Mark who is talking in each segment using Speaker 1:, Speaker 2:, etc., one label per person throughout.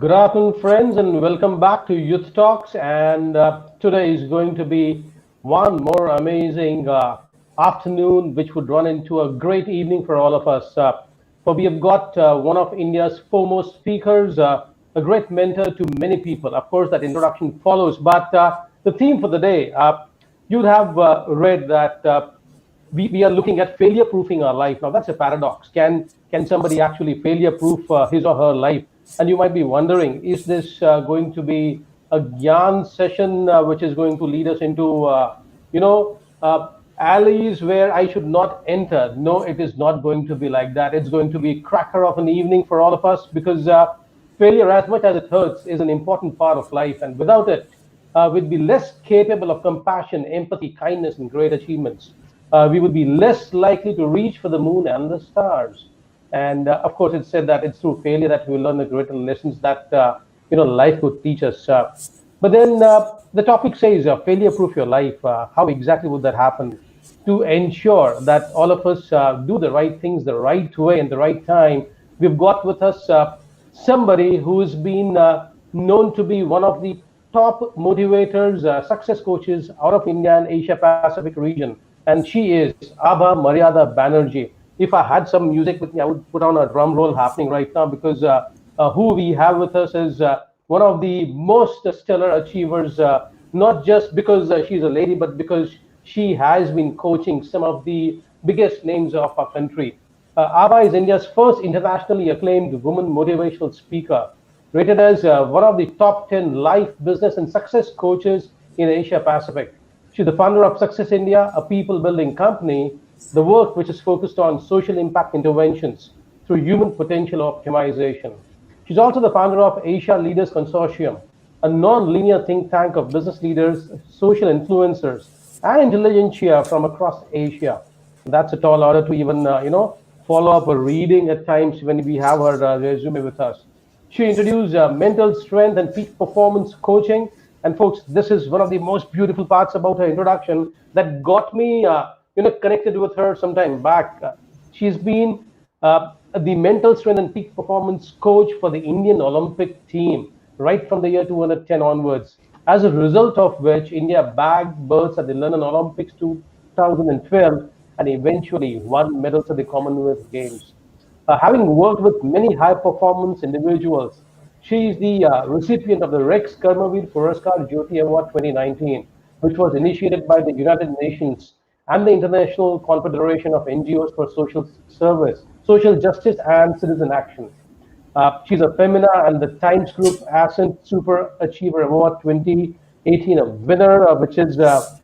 Speaker 1: Good afternoon, friends, and welcome back to Youth Talks. And today is going to be one more amazing afternoon, which would run into a great evening for all of us. For we have got one of India's foremost speakers, a great mentor to many people. Of course, that introduction follows, but the theme for the day, you'd have read that we are looking at failure proofing our life. Now, that's a paradox. Can somebody actually failure proof his or her life? And you might be wondering, is this going to be a Gyan session which is going to lead us into, you know, alleys where I should not enter? No, it is not going to be like that. It's going to be a cracker of an evening for all of us because failure, as much as it hurts, is an important part of life. And without it, we'd be less capable of compassion, empathy, kindness, and great achievements. We would be less likely to reach for the moon and the stars. And of course, it's said that it's through failure that we learn the greater lessons that life could teach us. But then the topic says failure-proof your life. How exactly would that happen? To ensure that all of us do the right things the right way and the right time, we've got with us somebody who's been known to be one of the top motivators, success coaches out of India and Asia Pacific region. And she is Abha Maryada Banerjee. If I had some music with me, I would put on a drum roll happening right now because who we have with us is one of the most stellar achievers, not just because she's a lady, but because she has been coaching some of the biggest names of our country. Abha is India's first internationally acclaimed woman motivational speaker, rated as one of the top 10 life, business, and success coaches in Asia Pacific. She's the founder of Success India, a people building company, the work which is focused on social impact interventions through human potential optimization. She's also the founder of Asia Leaders Consortium, a non-linear think tank of business leaders, social influencers, and intelligentsia from across Asia. That's a tall order to even, follow up a reading at times when we have her resume with us. She introduced mental strength and peak performance coaching. And folks, this is one of the most beautiful parts about her introduction that got me, connected with her some time back. She's been the mental strength and peak performance coach for the Indian Olympic team right from the year 2010 onwards. As a result of which, India bagged berths at the London Olympics 2012 and eventually won medals at the Commonwealth Games. Having worked with many high-performance individuals, she is the recipient of the Rex Karmavir Puraskar Jyoti Award 2019, which was initiated by the United Nations and the International Confederation of NGOs for Social Service, Social Justice, and Citizen Action. She's a Femina and the Times Group Ascent Super Achiever Award 2018, a winner, which is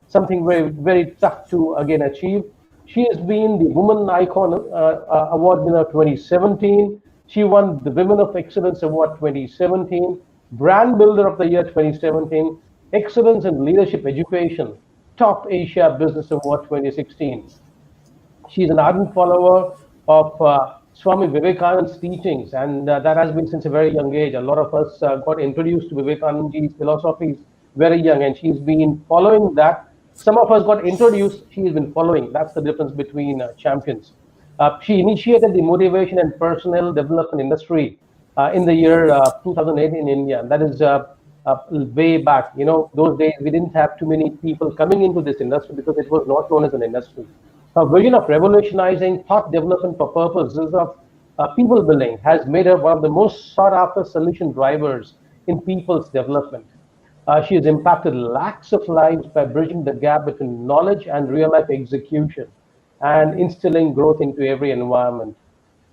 Speaker 1: something very, very tough to again achieve. She has been the Woman Icon Award winner 2017. She won the Women of Excellence Award 2017, Brand Builder of the Year 2017, Excellence in Leadership Education, Top Asia Business Award 2016. She's an ardent follower of Swami Vivekananda's teachings, and that has been since a very young age. A lot of us got introduced to Vivekananda's philosophies very young, and she's been following that. Some of us got introduced, she's been following. That's the difference between champions. She initiated the motivation and personnel development industry in the year 2008 in India. That is way back. Those days we didn't have too many people coming into this industry because it was not known as an industry. Her vision of revolutionizing thought development for purposes of people building has made her one of the most sought-after solution drivers in people's development. She has impacted lakhs of lives by bridging the gap between knowledge and real-life execution and instilling growth into every environment.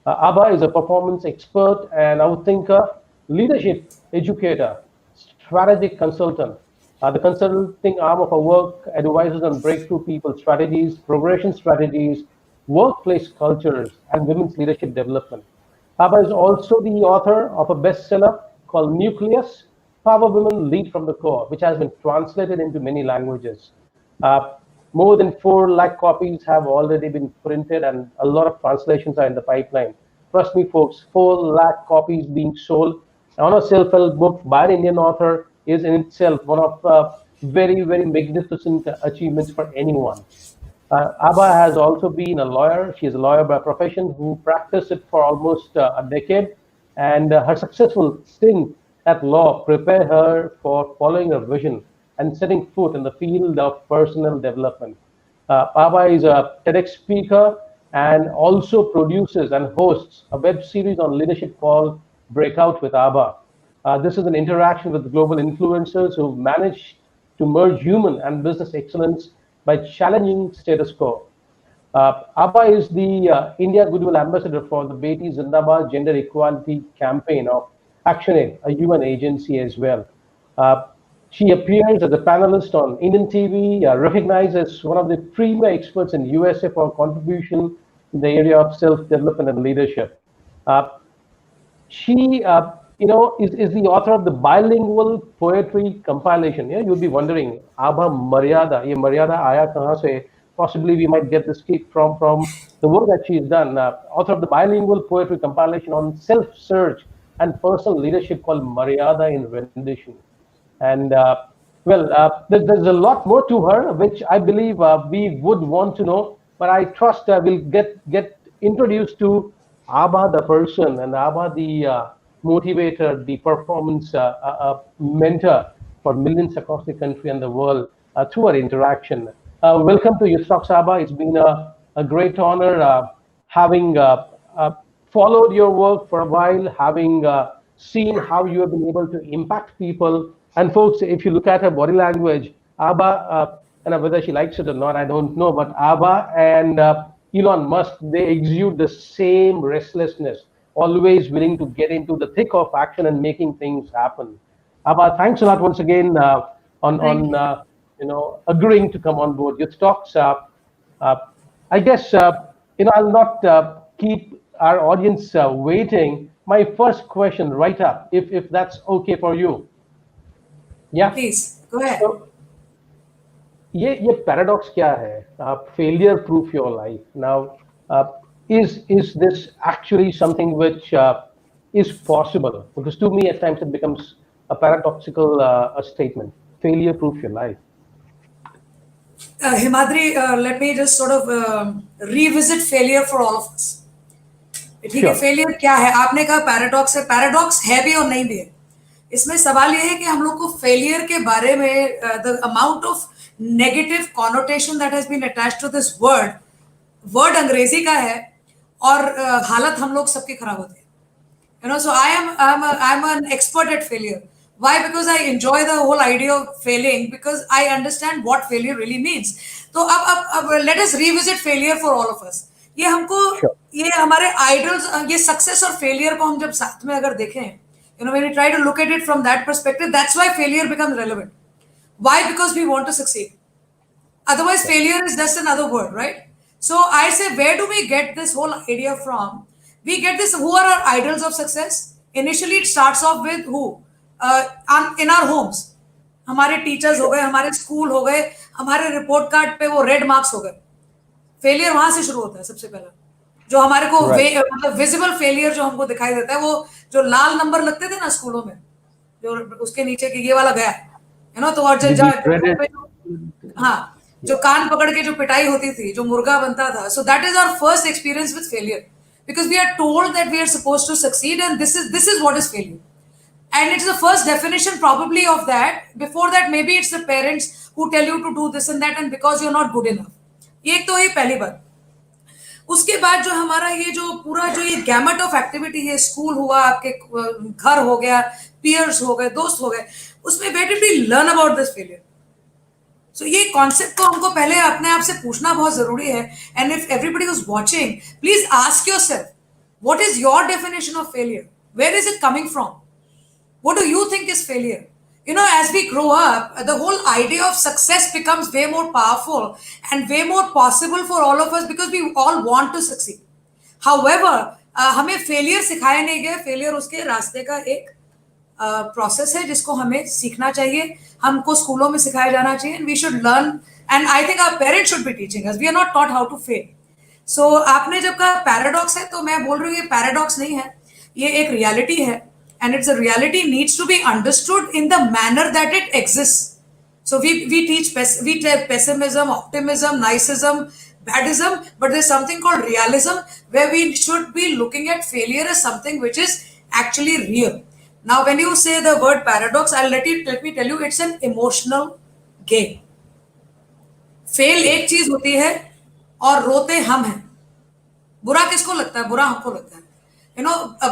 Speaker 1: Abha is a performance expert and outthinker, leadership educator, strategic consultant. The consulting arm of her work advises on breakthrough people strategies, progression strategies, workplace cultures, and women's leadership development. Abha is also the author of a bestseller called Nucleus, Power Women Lead from the Core, which has been translated into many languages. More than 4 lakh copies have already been printed, and a lot of translations are in the pipeline. Trust me, folks, 4 lakh copies being sold on a self-help book by an Indian author is in itself one of very, very magnificent achievements for anyone. Abha has also been a lawyer. She is a lawyer by profession who practiced it for almost a decade, and her successful stint at law prepare her for following her vision and setting foot in the field of personal development. Abha is a TEDx speaker and also produces and hosts a web series on leadership called Breakout with Abha. This is an interaction with global influencers who manage to merge human and business excellence by challenging status quo. Abha is the India Goodwill Ambassador for the Beti Zindabad Gender Equality Campaign of ActionAid, a UN agency as well. Uh, she appears as a panelist on Indian TV, recognized as one of the premier experts in USA for contribution in the area of self-development and leadership. Uh, she is the author of the bilingual poetry compilation. Yeah, you'll be wondering, Abha Maryada, ye Maryada aaya kahan se? Possibly we might get this kick from the work that she's done. Author of the bilingual poetry compilation on self-search and personal leadership called Maryada in Rendition. And there's a lot more to her, which I believe we would want to know. But I trust we'll get introduced to Abha the person and Abha the motivator, the performance mentor for millions across the country and the world through our interaction. Welcome to Youth Talks, Abha. It's been a great honor having followed your work for a while, having seen how you have been able to impact people. And folks, if you look at her body language, Abha, and whether she likes it or not, I don't know, but Abha and Elon Musk, they exude the same restlessness, always willing to get into the thick of action and making things happen. Abha, thanks a lot once again on agreeing to come on board Youth Talks. I guess I'll not keep our audience waiting. My first question, right up, if that's okay for you. Yeah.
Speaker 2: Please go ahead.
Speaker 1: So, ये paradox क्या है? Failure proof your life. Now, is this actually something which is possible? Because to me, at times, it becomes a paradoxical statement. Failure proof your life.
Speaker 2: Himadri, let me just sort of revisit failure for all of us. ठीक है, failure क्या है? आपने कहा paradox है भी और नहीं भी है. इसमें सवाल ये है कि हम लोग को फेलियर के बारे में the amount of negative connotation that has been attached to this word अंग्रेजी का है और हालत हम लोग सबकी खराब होती है. So I'm an expert at failure. Why? Because I enjoy the whole idea of failing, because I understand what failure really means. तो अब let us revisit failure for all of us. ये हमको ये हमारे आइडल्स, ये success और failure को हम जब साथ में अगर देखें, when we try to look at it from that perspective, that's why failure becomes relevant. Why? Because we want to succeed. Otherwise, failure is just another word, right? So I say, where do we get this whole idea from? We get this, who are our idols of success? Initially, it starts off with who? In our homes. हमारे teachers हो गए, हमारे school हो गए, हमारे report card पे वो red marks हो गए. फेलियर वहां से शुरू होता है सबसे पहला. जो हमारे को मतलब विजिबल फेलियर जो हमको दिखाई देता है, वो जो लाल नंबर लगते थे ना स्कूलों में, जो उसके नीचे कि ये वाला गया, तो और हाँ, जो कान पकड़ के जो पिटाई होती थी, जो मुर्गा बनता था. So that is our first experience with failure, because we are told that we are supposed to succeed, and this is what is failure. And it's the first definition probably of that. Before that, maybe it's the parents who tell you to do this and that, and because you're not good enough. ये तो ये पहली बात. उसके बाद जो हमारा ये जो पूरा जो ये गैमट ऑफ एक्टिविटी है, स्कूल हुआ, आपके घर हो गया, पीयर्स हो गए, दोस्त हो गए, उसमें where did we learn about this failure? So ये कॉन्सेप्ट को हमको पहले अपने आप से पूछना बहुत जरूरी है. And if everybody who's watching, please ask yourself, what is your definition of failure? Where is it coming from? What do you think is failure? As we grow up, the whole idea of success becomes way more powerful and way more possible for all of us, because we all want to succeed. However, हमें failure सिखाया नहीं गया. Failure उसके रास्ते का एक process है जिसको हमें सीखना चाहिए, हमको स्कूलों में सिखाया जाना चाहिए. And we should learn, and I think our parents should be teaching us. We are not taught how to fail. So आपने जब कहा पैराडॉक्स है, तो मैं बोल रही हूँ ये पैराडॉक्स नहीं है, ये एक रियलिटी है. And it's a reality needs to be understood in the manner that it exists. So we teach pessimism, optimism, niceism, badism, but there's something called realism, where we should be looking at failure as something which is actually real. Now, when you say the word paradox, let me tell you, it's an emotional game. Fail एक चीज होती है और रोते हम हैं. बुरा किसको लगता है? बुरा हमको लगता है.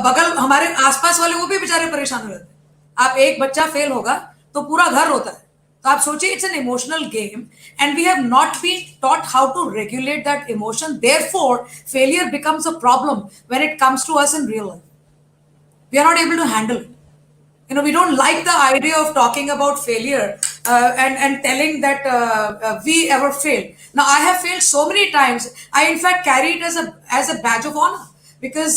Speaker 2: बगल हमारे आसपास वाले वो भी बेचारे परेशान हो जाते हैं. आप एक बच्चा फेल होगा तो पूरा घर रोता है. तो आप सोचिए, it's an emotional game and we have not been taught how to regulate that emotion. Therefore failure becomes a problem when it comes to us in real life. We are not able to handle it. We don't like the idea of talking about failure and telling that we ever failed. Now, I have failed so many times. I, in fact, carry it as a badge of honor because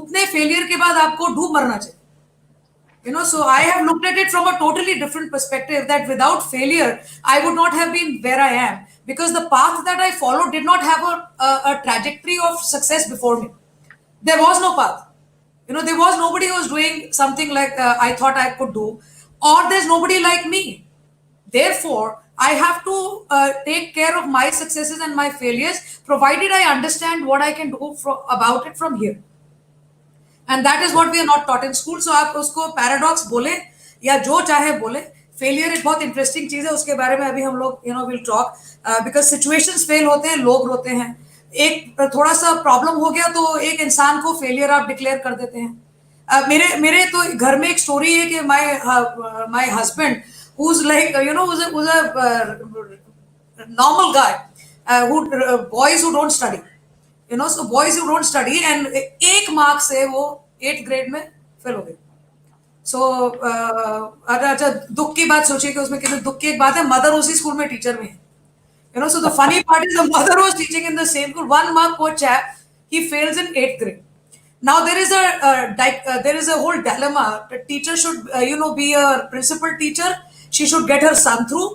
Speaker 2: utne failure ke baad aapko डूब मरना चाहिए. So I have looked at it from a totally different perspective, that without failure, I would not have been where I am, because the path that I followed did not have a trajectory of success before me. There was no path. There was nobody who was doing something like I thought I could do, or there's nobody like me. Therefore, I have to take care of my successes and my failures, provided I understand what I can do about it from here. And that is what we are not taught in school. So आप उसको paradox बोले या जो चाहे बोले, failure एक बहुत interesting चीज है. उसके बारे में अभी हम लोग we'll talk because situations fail होते हैं, लोग रोते हैं. एक थोड़ा सा प्रॉब्लम हो गया तो एक इंसान को फेलियर आप डिक्लेयर कर देते हैं. मेरे तो घर में एक स्टोरी है कि my husband who's like who's a normal guy who boys who don't study, so boys who don't study, and एक मार्क से वो 8th ग्रेड में फेल हो गए. सो अच्छा, दुख की बात सोचिए कि उसमें कितने दुख की एक बात है, मदर उसी स्कूल में टीचर में है. So the funny part is the mother was teaching in the same school. 1 mark poor chap, he fails in 8th grade. Now there is a whole dilemma. The teacher should be a principal teacher. She should get her son through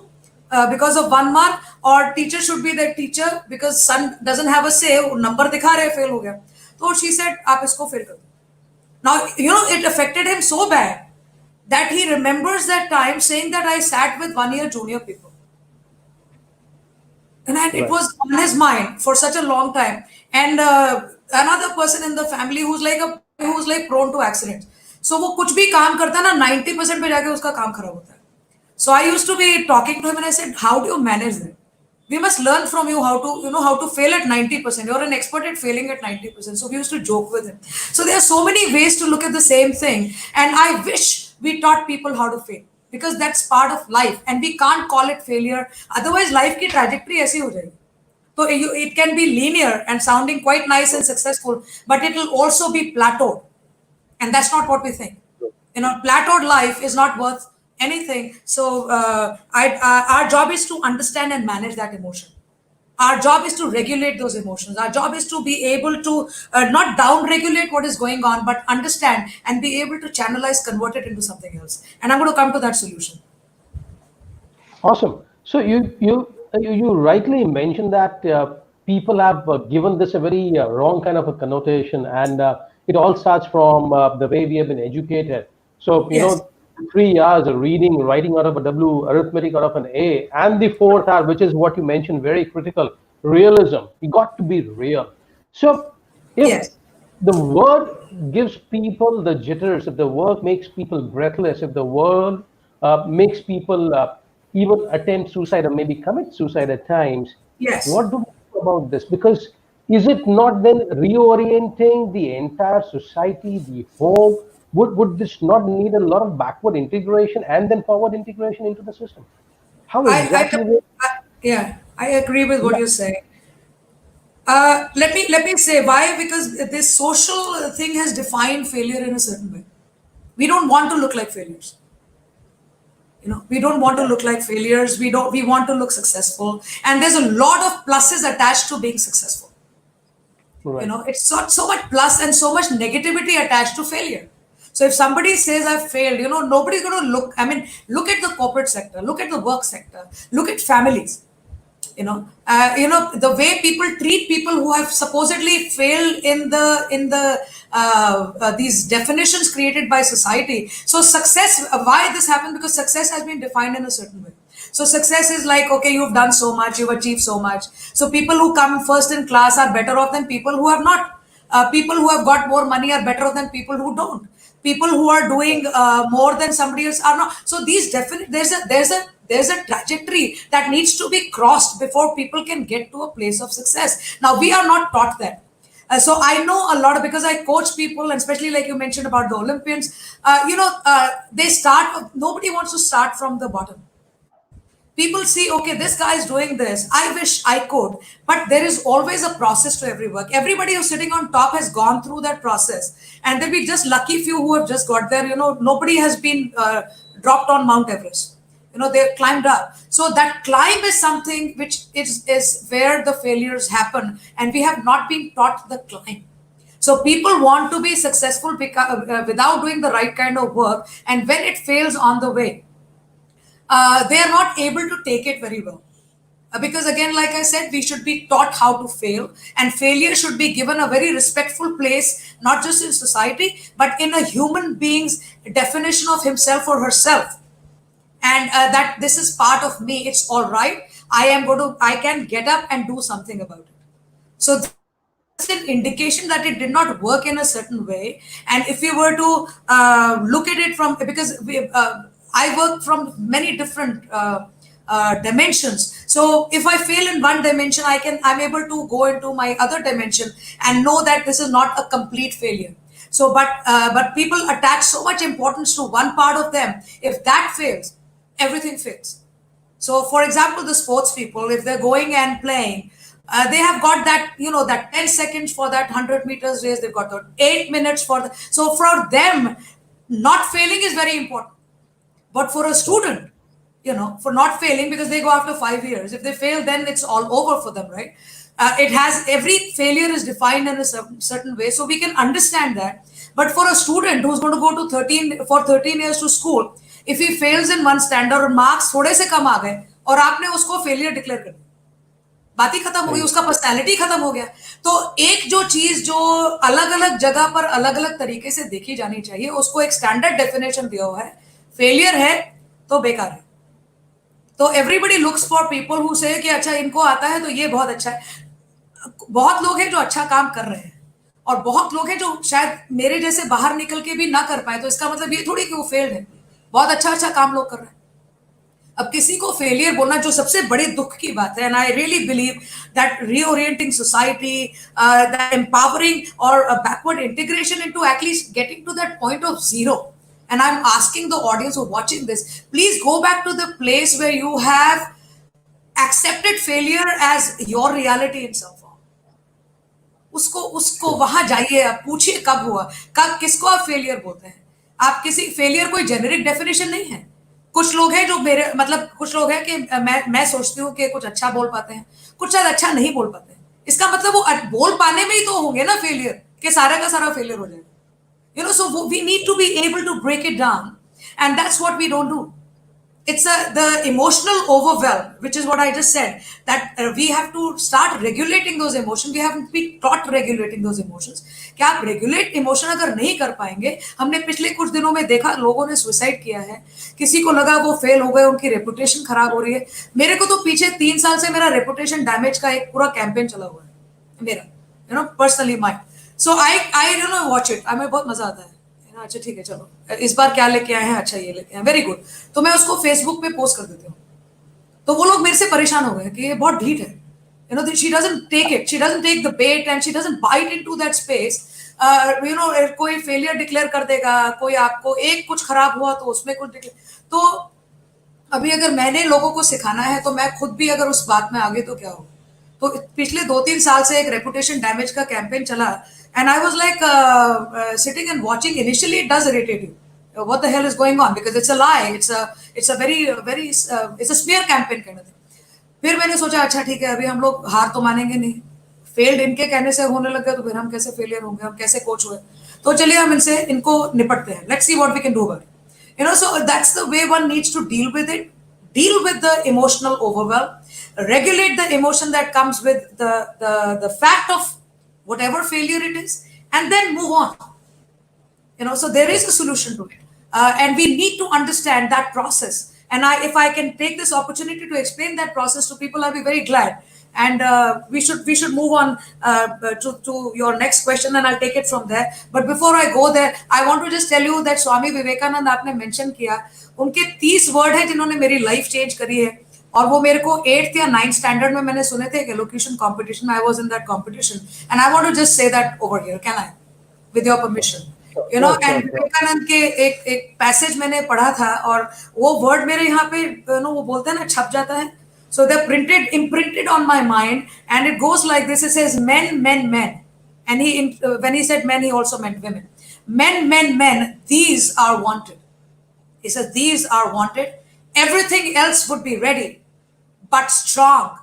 Speaker 2: because of 1 mark, or teacher should be the teacher because son doesn't have a say. Number दिखा रहे fail हो गया. So she said आप इसको fail कर दो. Now it affected him so bad that he remembers that time saying that I sat with 1 year junior people. And it was on his mind for such a long time. And another person in the family who's like prone to accidents. So वो कुछ भी काम करता है ना, 90% पे जाके उसका काम खराब होता है. So I used to be talking to him and I said, how do you manage that? We must learn from you how to fail at 90%. You're an expert at failing at 90%. So we used to joke with him. So there are so many ways to look at the same thing. And I wish we taught people how to fail, because that's part of life and we can't call it failure. Otherwise, life की trajectory ऐसी हो जाएगी. So it can be linear and sounding quite nice and successful, but it will also be plateaued. And that's not what we think. Plateaued life is not worth anything. So our job is to understand and manage that emotion. Our job is to regulate those emotions. Our job is to be able to not down-regulate what is going on, but understand and be able to channelize, convert it into something else. And I'm going to come to that solution.
Speaker 1: Awesome. So you rightly mentioned that people have given this a very wrong kind of a connotation, and it all starts from the way we have been educated. So,
Speaker 2: Yes.
Speaker 1: 3 hours of reading, writing out of a W, arithmetic out of an A, and the 4th hour, which is what you mentioned, very critical, realism. You got to be real. So if
Speaker 2: Yes.
Speaker 1: the word gives people the jitters, if the word makes people breathless, if the word makes people even attempt suicide or maybe commit suicide at times,
Speaker 2: Yes.
Speaker 1: what do we do about this? Because is it not then reorienting the entire society, the home? Would this not need a lot of backward integration and then forward integration into the system? How exactly?
Speaker 2: I agree with what you're saying. Let me say why, because this social thing has defined failure in a certain way. We don't want to look like failures. We don't want to look like failures. We want to look successful. And there's a lot of pluses attached to being successful.
Speaker 1: Right.
Speaker 2: It's not so much plus and so much negativity attached to failure. So if somebody says I've failed, nobody's going to look. I mean, look at the corporate sector, look at the work sector, look at families. The way people treat people who have supposedly failed in these definitions created by society. So success, why this happened? Because success has been defined in a certain way. So success is like, okay, you've done so much, you've achieved so much. So people who come first in class are better off than people who have not. People who have got more money are better off than people who don't. People who are doing more than somebody else are not. So these definite, there's a trajectory that needs to be crossed before people can get to a place of success. Now we are not taught that. So I know a lot of, because I coach people, and especially like you mentioned about the Olympians, they start, nobody wants to start from the bottom. People see, okay, this guy is doing this, I wish I could. But there is always a process to every work. Everybody who's sitting on top has gone through that process, and there'll be just lucky few who have just got there. Nobody has been dropped on Mount Everest. They've climbed up. So that climb is something which is where the failures happen, and we have not been taught the climb. So people want to be successful without doing the right kind of work, and when it fails on the way, they are not able to take it very well. Because again, like I said, we should be taught how to fail, and failure should be given a very respectful place, not just in society, but in a human being's definition of himself or herself. And that this is part of me. It's all right. I can get up and do something about it. So that's an indication that it did not work in a certain way. And if we were to look at it from, because I work from many different dimensions. So if I fail in one dimension, I'm able to go into my other dimension and know that this is not a complete failure. So, but people attach so much importance to one part of them. If that fails, everything fails. So, for example, the sports people, if they're going and playing, they have got that, that 10 seconds for that 100 meters race. They've got the 8 minutes for the. So, for them, not failing is very important. But for a student, for not failing, because they go after 5 years. If they fail, then it's all over for them, right? Every failure is defined in a certain way. So we can understand that. But for a student who's going to go to 13 years to school, if he fails in one standard और marks थोड़े से कम आ गए और आपने उसको failure declare कर दिया, बात ही खत्म हो गई, उसका पर्सनैलिटी खत्म हो गया. तो एक जो चीज जो अलग अलग जगह पर अलग अलग तरीके से देखी जानी चाहिए, उसको एक स्टैंडर्ड डेफिनेशन दिया हुआ है. फेलियर है तो बेकार है. तो everybody looks for people who से कि अच्छा इनको आता है तो ये बहुत अच्छा है. बहुत लोग हैं जो अच्छा काम कर रहे हैं, और बहुत लोग हैं जो शायद मेरे जैसे बाहर निकल के भी ना कर पाए. तो इसका मतलब ये थोड़ी कि वो फेल्ड है. बहुत अच्छा काम लोग कर रहे हैं. अब किसी को फेलियर बोलना जो सबसे बड़े दुख की बात है, and I really believe that reorienting society, that empowering और backward integration into at least getting to that point of zero. And I'm asking the audience who are watching this, please go back to the place where you have accepted failure as your reality in some form. उसको वहां जाइए, आप पूछिए कब हुआ, किसको आप failure बोलते हैं. आप किसी फेलियर कोई जेनेरिक डेफिनेशन नहीं है. कुछ लोग हैं जो कुछ लोग हैं कि मैं सोचती हूँ कि कुछ अच्छा बोल पाते हैं, कुछ शायद अच्छा नहीं बोल पाते हैं. इसका मतलब वो बोल पाने में ही तो होंगे ना फेलियर, कि सारा का सारा फेलियर हो जाएगा. So we need to be able to break it down, and that's what we don't do. It's the emotional overwhelm, which is what I just said, that we have to start regulating those emotions. We haven't been taught regulating those emotions. क्या आप regulate emotion अगर नहीं कर पाएंगे, हमने पिछले कुछ दिनों में देखा लोगों ने सुसाइड किया है. किसी को लगा वो फेल हो गए, उनकी रेपुटेशन खराब हो रही है. मेरे को तो पीछे 3 साल से मेरा रेपुटेशन डैमेज का एक पूरा कैंपेन चला हुआ है मेरा, personally mind. So I watch it. हमें बहुत मजा आता है. अच्छा ठीक है, चलो इस बार क्या लेके आए हैं, अच्छा ये लेके आए, वेरी गुड. तो मैं उसको फेसबुक पे पोस्ट कर देती हूँ. तो वो लोग मेरे से परेशान हो गए कि ये बहुत ढीठ है. She doesn't take it. She doesn't take the bait and she doesn't bite into that space. कोई फेलियर डिक्लेयर कर देगा, कोई आपको एक कुछ खराब हुआ तो उसमें कुछ डिक्लेयर. तो अभी अगर मैंने लोगों को सिखाना है तो मैं खुद भी अगर उस बात में आगे तो क्या हो. तो पिछले 2-3 साल से एक रेपुटेशन डैमेज का कैंपेन चला, and I was like sitting and watching. Initially it does irritate you. What the hell is going on? Because it's a lie. It's a very it's a smear campaign kind of thing. फिर मैंने सोचा अच्छा ठीक है, अभी हम लोग हार तो मानेंगे नहीं. फेल्ड इनके कहने से होने लग गया तो फिर हम कैसे फेलियर होंगे, हम कैसे कोच हुए. तो चलिए हम इनको निपटते हैं. Let's see what we can do about it. So that's the way one needs to deal with it. Deal with the emotional overwhelm. Regulate the emotion that comes with the fact of whatever failure it is, and then move on. So there is a solution to it, and we need to understand that process. And if I can take this opportunity to explain that process to people, I'll be very glad. and we should move on to your next question, and I'll take it from there. But before I go there, I want to just tell you that Swami Vivekanand आपने mention किया, उनके 30 word है जिन्होंने मेरी life change करी है, और वो मेरे को 8th या 9th स्टैंडर्ड में मैंने सुने थे elocution competition. I was in that competition, and I want to just say that over here, can I, with your permission? You know, and Vivekananda के एक पैसेज मैंने पढ़ा था, और वो वर्ड मेरे यहाँ पे वो बोलते हैं ना, छप जाता है. So they're imprinted on my mind, and it goes like this. It says, men, men, men. And when he said men, he also meant women. Men, men, men, these are wanted. He says, these are wanted. Everything else would be ready, but strong,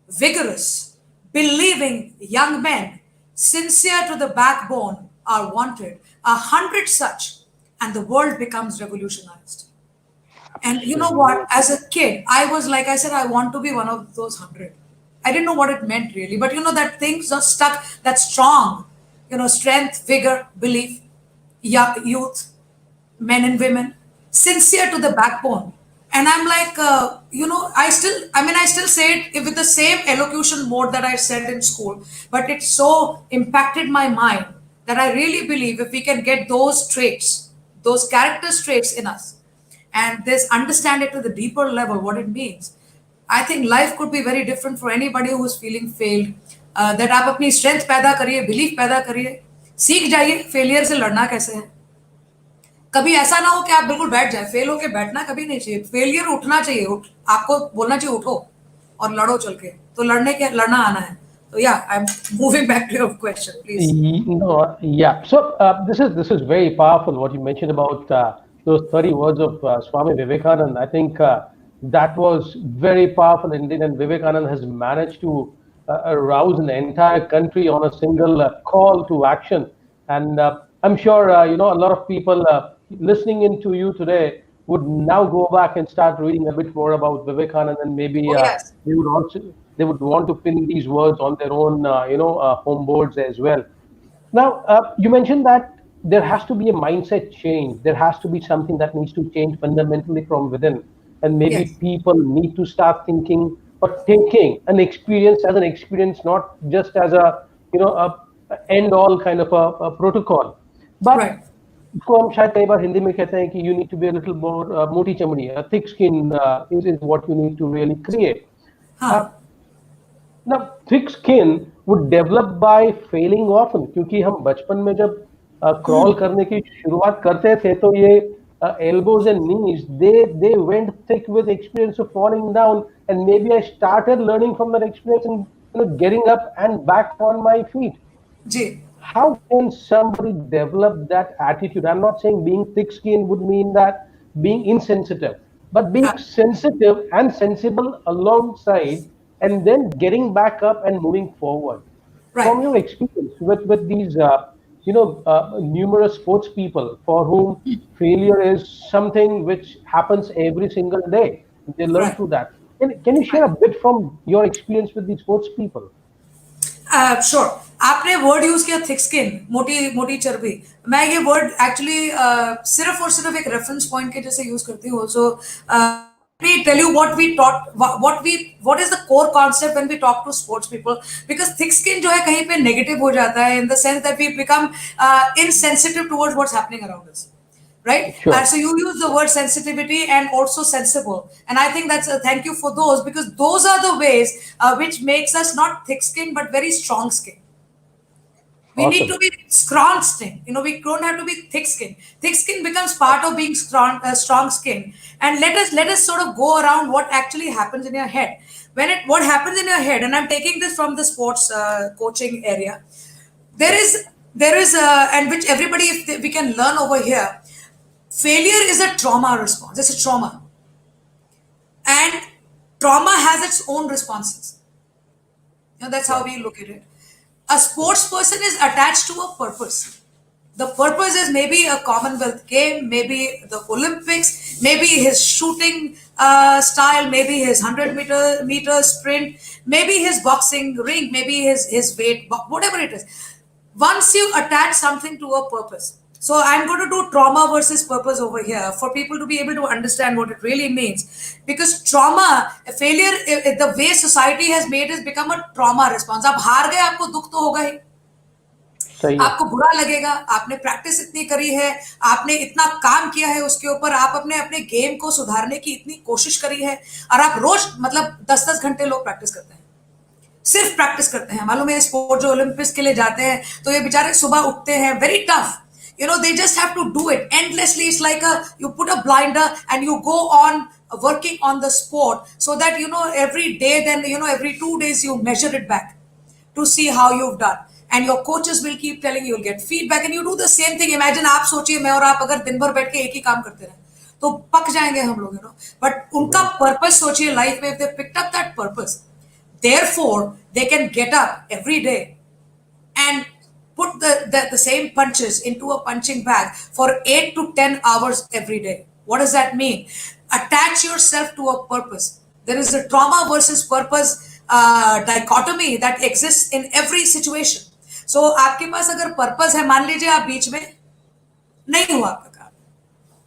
Speaker 2: vigorous, believing young men, sincere to the backbone, are wanted. 100 such, and the world becomes revolutionized. And you know what? As a kid, I was like, I said, I want to be one of those 100. I didn't know what it meant really, but that things are stuck, that strong, strength, vigor, belief, youth, men and women, sincere to the backbone. And I'm like, I still say it with the same elocution mode that I said in school, but it so impacted my mind that I really believe if we can get those traits, those character traits in us, and this understand it to the deeper level, what it means, I think life could be very different for anybody who is feeling failed. That आप अपनी strength पैदा करिए, belief पैदा करिए, सीख जाइए failure से लड़ना कैसे है. कभी ऐसा ना हो कि आप बिल्कुल बैठ जाए. फेल होके बैठना कभी नहीं चाहिए. फेलियर उठना चाहिए. आपको बोलना चाहिए उठो और लड़ो चल के. तो लड़ना आना है. So yeah, I'm moving back to your question, please.
Speaker 1: Yeah. So this is very powerful what you mentioned about those 30 words of Swami Vivekananda. I think that was very powerful indeed, and Vivekananda has managed to arouse an entire country on a single call to action. And I'm sure a lot of people listening into you today would now go back and start reading a bit more about Vivekananda, and maybe
Speaker 2: yes.
Speaker 1: they would want to pin these words on their own home boards as well. Now you mentioned that there has to be a mindset change. There has to be something that needs to change fundamentally from within. And maybe
Speaker 2: yes.
Speaker 1: people need to start thinking or taking an experience as an experience, not just as a end all kind of a protocol. But
Speaker 2: right.
Speaker 1: इसको हम शायद कई बार हिंदी में कहते हैं कि you need to be a little more मोटी चमड़ी. A thick skin is what you need to really create. Now thick skin would develop by failing often, क्योंकि हम बचपन में जब क्रॉल करने की शुरुआत करते थे तो ये elbows and knees they went thick with experience of falling down, and maybe I started learning from that experience and getting up and back on my feet.
Speaker 2: Ji.
Speaker 1: How can somebody develop that attitude? I'm not saying being thick skinned would mean that being insensitive, but being sensitive and sensible alongside, and then getting back up and moving forward.
Speaker 2: Right.
Speaker 1: From your experience with these numerous sports people for whom failure is something which happens every single day, they learn
Speaker 2: right.
Speaker 1: through that. Can you share a bit from your experience with these sports people?
Speaker 2: Sure. आपने word use किया thick skin, मोटी चर्बी. मैं ये word actually सिर्फ और सिर्फ एक रेफरेंस पॉइंट के जैसे यूज करती हूँ. सो let me tell you what we taught, what is the core concept when we talk to sports people, because thick skin जो है कहीं पे negative हो जाता है in the sense that we become insensitive towards what's happening around us, right?
Speaker 1: Sure.
Speaker 2: So you use the word sensitivity and also sensible, and I think that's thank you for those, because those are the ways which makes us not thick skin but very strong skin. We
Speaker 1: awesome.
Speaker 2: need to be strong skin. We don't have to be thick skin. Thick skin becomes part of being strong skin. And let us sort of go around what actually happens in your head. What happens in your head, and I'm taking this from the sports coaching area. There is and which everybody, if we can learn over here. Failure is a trauma response. It's a trauma, and trauma has its own responses. That's how we look at it. A sports person is attached to a purpose. The purpose is maybe a Commonwealth game, maybe the Olympics, maybe his shooting style, maybe his 100-meter sprint, maybe his boxing ring, maybe his weight, whatever it is. Once you attach something to a purpose, So I'm going to do trauma versus purpose over here for people to be able to understand what it really means. Because trauma, failure, the way society has made us become a trauma response. आप हार गए, आपको दुख तो होगा ही,
Speaker 1: सही है।
Speaker 2: आपको बुरा लगेगा, आपने प्रैक्टिस इतनी करी है, आपने इतना काम किया है उसके ऊपर, आप अपने अपने गेम को सुधारने की इतनी कोशिश करी है, और आप रोज मतलब 10-10 घंटे लोग प्रैक्टिस करते हैं, सिर्फ प्रैक्टिस करते हैं। मालूम है स्पोर्ट जो ओलंपिक्स के लिए जाते हैं तो ये बेचारे सुबह उठते हैं, very tough, they just have to do it endlessly. It's like you put a blinder and you go on working on the sport, so that every day, then every 2 days you measure it back to see how you've done, and your coaches will keep telling you, you'll get feedback, and you do the same thing. Imagine, आप सोचिए मैं और आप अगर दिन भर बैठ के एक ही काम करते रहे तो पक जाएंगे हम लोग, बट उनका पर्पस सोचिए लाइफ में, if they picked up that purpose, therefore they can get up every day and put the same punches into a punching bag for 8 to 10 hours every day. What does that mean? Attach yourself to a purpose. There is a trauma versus purpose dichotomy that exists in every situation. So आपके पास अगर purpose है, मान लीजिए आप बीच में नहीं हुआ आपका काम,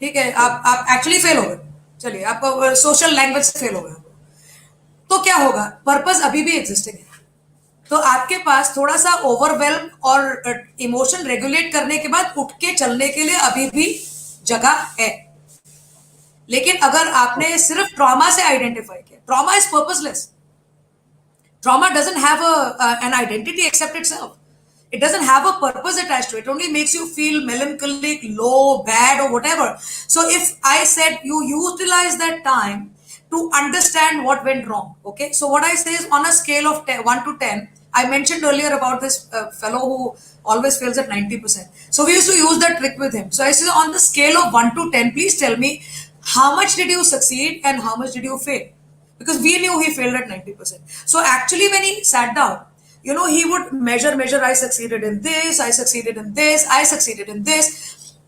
Speaker 2: ठीक है, आप एक्चुअली फेल हो गए, चलिए आप सोशल लैंग्वेज से फेल हो गए, तो क्या होगा? पर्पस अभी भी एग्जिस्टिंग है, तो आपके पास थोड़ा सा ओवरवेल्म और इमोशन रेगुलेट करने के बाद उठ के चलने के लिए अभी भी जगह है। लेकिन अगर आपने सिर्फ ट्रॉमा से आइडेंटिफाई किया, trauma is purposeless, trauma doesn't have an identity except itself, it doesn't have a purpose attached to it, only makes you feel melancholic, low, bad, or whatever. So if I said you utilize that time to understand what went wrong, okay, so what I say is, on a scale of 1 to 10, I mentioned earlier about this fellow who always fails at 90%. So we used to use that trick with him. So I said, on the scale of 1 to 10, please tell me how much did you succeed and how much did you fail, because we knew he failed at 90%. So actually when he sat down, he would measure, I succeeded in this, I succeeded in this, I succeeded in this,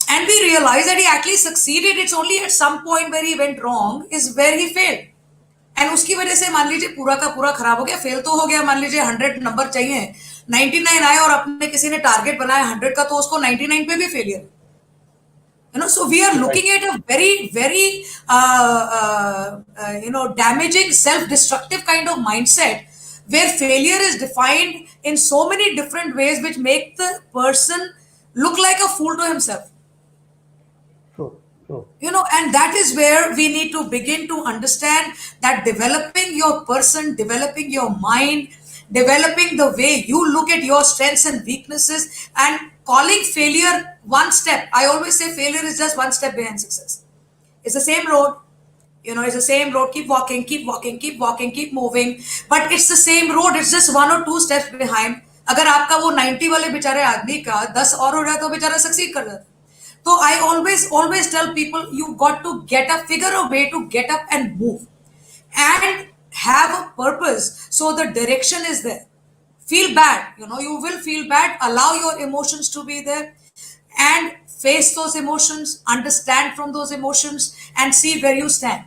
Speaker 2: and we realized that he actually succeeded. It's only at some point where he went wrong is where he failed, and उसकी वजह से मान लीजिए पूरा का पूरा खराब हो गया, फेल तो हो गया, मान लीजिए 100 नंबर चाहिए, 99 आए और अपने किसी ने टारगेट बनाया 100 का, तो उसको 99 पे भी failure, so we are looking at a very very damaging, self-destructive kind of mindset, where failure is defined in so many different ways, which make the person look like a fool to himself.
Speaker 1: True.
Speaker 2: And that is where we need to begin to understand that developing your person, developing your mind, developing the way you look at your strengths and weaknesses, and calling failure one step. I always say failure is just one step behind success. It's the same road. It's the same road. Keep walking, keep walking, keep walking, keep moving. But it's the same road. It's just 1 or 2 steps behind. अगर आपका वो 90 वाले बेचारे आदमी का 10 और हो जाए तो बेचारा सक्सीड कर जाता। तो I always tell people, you got to get up, figure a way to get up and move, and have a purpose. So the direction is there. Feel bad. You will feel bad. Allow your emotions to be there, and face those emotions, understand from those emotions, and see where you stand.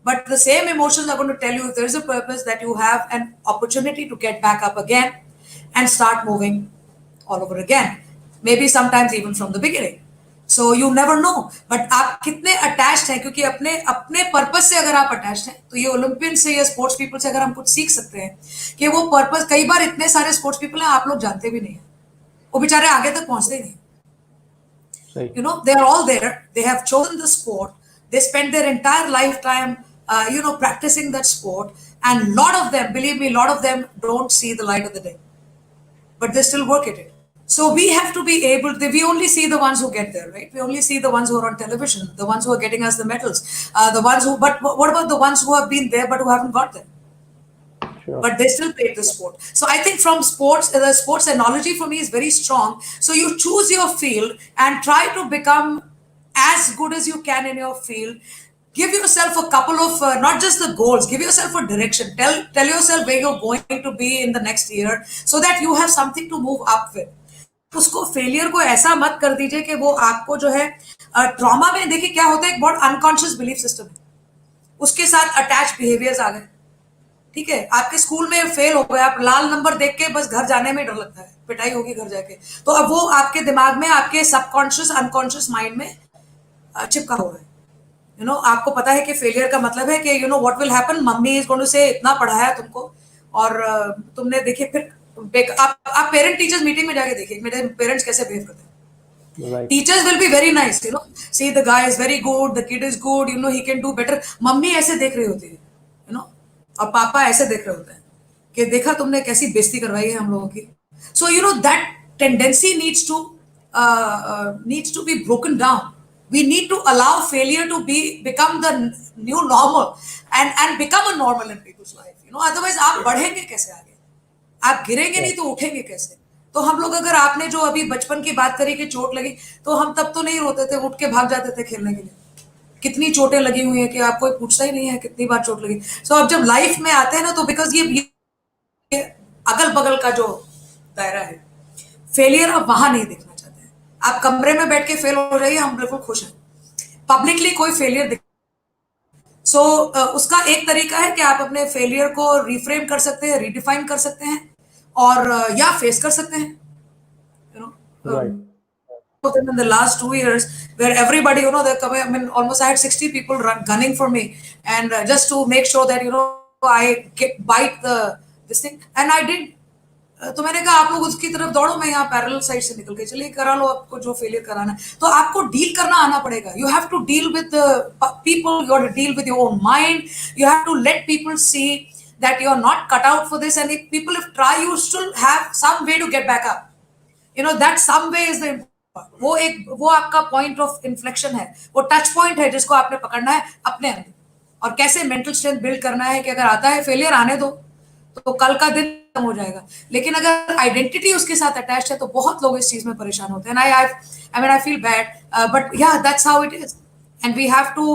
Speaker 2: But the same emotions are going to tell you, if there is a purpose, that you have an opportunity to get back up again and start moving all over again. Maybe sometimes even from the beginning. So you never know. But आप कितने attached हैं, क्योंकि अपने purpose से अगर आप attached हैं, तो ये Olympian से या sports people से अगर हम कुछ सीख सकते हैं कि वो purpose, कई बार इतने सारे sports people हैं आप लोग जानते भी नहीं हैं, वो बेचारे आगे तक पहुंचते ही नहीं। They are all there. They have chosen the sport. They spend their entire lifetime, practicing that sport. And lot of them, believe me, lot of them don't see the light of the day, but they still work at it. So we have to be able to, we only see the ones who get there, right? We only see the ones who are on television, the ones who are getting us the medals, but what about the ones who have been there but who haven't got there? Sure. But they still played the sport. So I think from sports, the sports analogy for me is very strong. So you choose your field and try to become as good as you can in your field. Give yourself a couple of, not just the goals, give yourself a direction. Tell yourself where you're going to be in the next year, so that you have something to move up with. उसको failure को ऐसा मत कर दीजिए कि वो आपको जो है ट्रॉमा में, देखिए क्या होता है, एक बहुत अनकॉन्शियस बिलीफ सिस्टम है, उसके साथ अटैच बिहेवियर्स आ गए, ठीक है, आपके स्कूल में फेल हो गए, आप लाल नंबर देख के बस घर जाने में डर लगता है, पिटाई होगी घर जाके, तो अब वो आपके दिमाग में, आपके सबकॉन्शियस अनकॉन्शियस माइंड में चिपका हुआ है। आपको पता है कि फेलियर का मतलब है कि what will happen, mummy is going to say इतना पढ़ाया तुमको और तुमने देखिए फिर आप पेरेंट टीचर्स मीटिंग में जाके देखिए मेरे पेरेंट्स कैसे बिहेव करते हैं।
Speaker 1: Right.
Speaker 2: Teachers will be very nice, see the guy is very good, the kid is good, he can do better. Mummy ऐसे देख रही होती है, और पापा ऐसे देख रहे होते हैं कि देखा तुमने कैसी बेइज्जती करवाई है हम लोगों की. So that tendency needs to be broken down. We need to allow failure to become the new normal and become a normal in people's life. Otherwise आप बढ़ेंगे कैसे आगे? आप गिरेंगे नहीं तो उठेंगे कैसे? तो हम लोग, अगर आपने जो अभी बचपन की बात करी कि चोट लगी, तो हम तब तो नहीं रोते थे, उठ के भाग जाते थे खेलने के लिए. कितनी चोटें लगी हुई है कि आप कोई पूछता ही नहीं है कितनी बार चोट लगी. सो अब जब लाइफ में आते हैं ना, तो बिकॉज ये अगल बगल का जो दायरा है, फेलियर आप वहां नहीं देखना चाहते हैं. आप कमरे में बैठ के फेल हो जाइए, हम बिल्कुल खुश हैं. पब्लिकली कोई फेलियर उसका एक तरीका है कि आप अपने फेलियर को रिफ्रेम कर सकते हैं, रिडिफाइन कर सकते हैं, और या फेस कर सकते हैं.
Speaker 1: Right.
Speaker 2: In the last 2 years, where everybody, they're coming. I mean, almost I had 60 people gunning for me, and just to make sure that I bite this thing, and I did. तो मैंने कहा आप लोग उसकी तरफ दौड़ो, मैं यहाँ पैरेलल साइड से निकल के चलिए, करा लो आपको जो फेलियर कराना है. तो आपको डील करना आना पड़ेगा. You have to deal with people, you have to deal with your own mind, you have to let people see that you are not cut out for this, and if people try, you still have some way to get back up. That some way is the important. वो आपका point of inflection है, वो touch point है जिसको आपने पकड़ना है अपने अंदर, और कैसे मेंटल स्ट्रेंथ बिल्ड करना है कि अगर आता है फेलियर आने दो, तो कल का दिन खत्म हो जाएगा. लेकिन अगर आइडेंटिटी उसके साथ अटैच्ड है, तो बहुत लोग इस चीज में परेशान होते हैं. I feel bad, but yeah, that's how it is, and we have to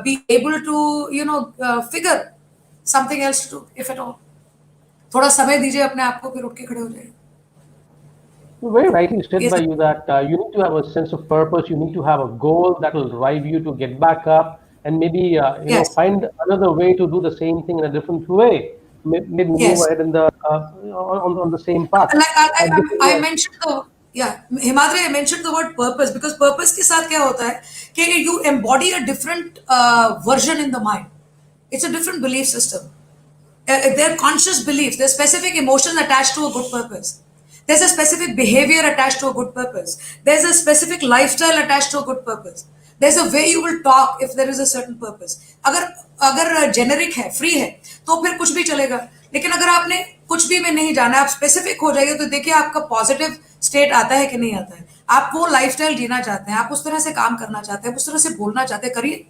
Speaker 2: be able to figure something else to do, if at all. थोड़ा समय दीजिए अपने आप को, फिर उठ के खड़े हो जाइए.
Speaker 1: Very rightly said by you that you need to have a sense of purpose. You need to have a goal that will drive you to get back up, and maybe find another way to do the same thing in a different way. Maybe move ahead in the on the same path.
Speaker 2: Like I mentioned Himadri, I mentioned the word purpose because purpose के साथ क्या होता है कि you embody a different version in the mind. It's a different belief system. They're conscious beliefs. There's specific emotions attached to a good purpose. There's a specific behavior attached to a good purpose. There's a specific lifestyle attached to a good purpose. There's a way you will talk if there is a certain purpose. अगर generic है, free है, तो फिर कुछ भी चलेगा. लेकिन अगर आपने कुछ भी में नहीं जाना, आप स्पेसिफिक हो जाइए, तो देखिए आपका पॉजिटिव स्टेट आता है कि नहीं आता है. आप वो लाइफस्टाइल जीना चाहते हैं, आप उस तरह से काम करना चाहते हैं, उस तरह से बोलना चाहते हैं, करिए.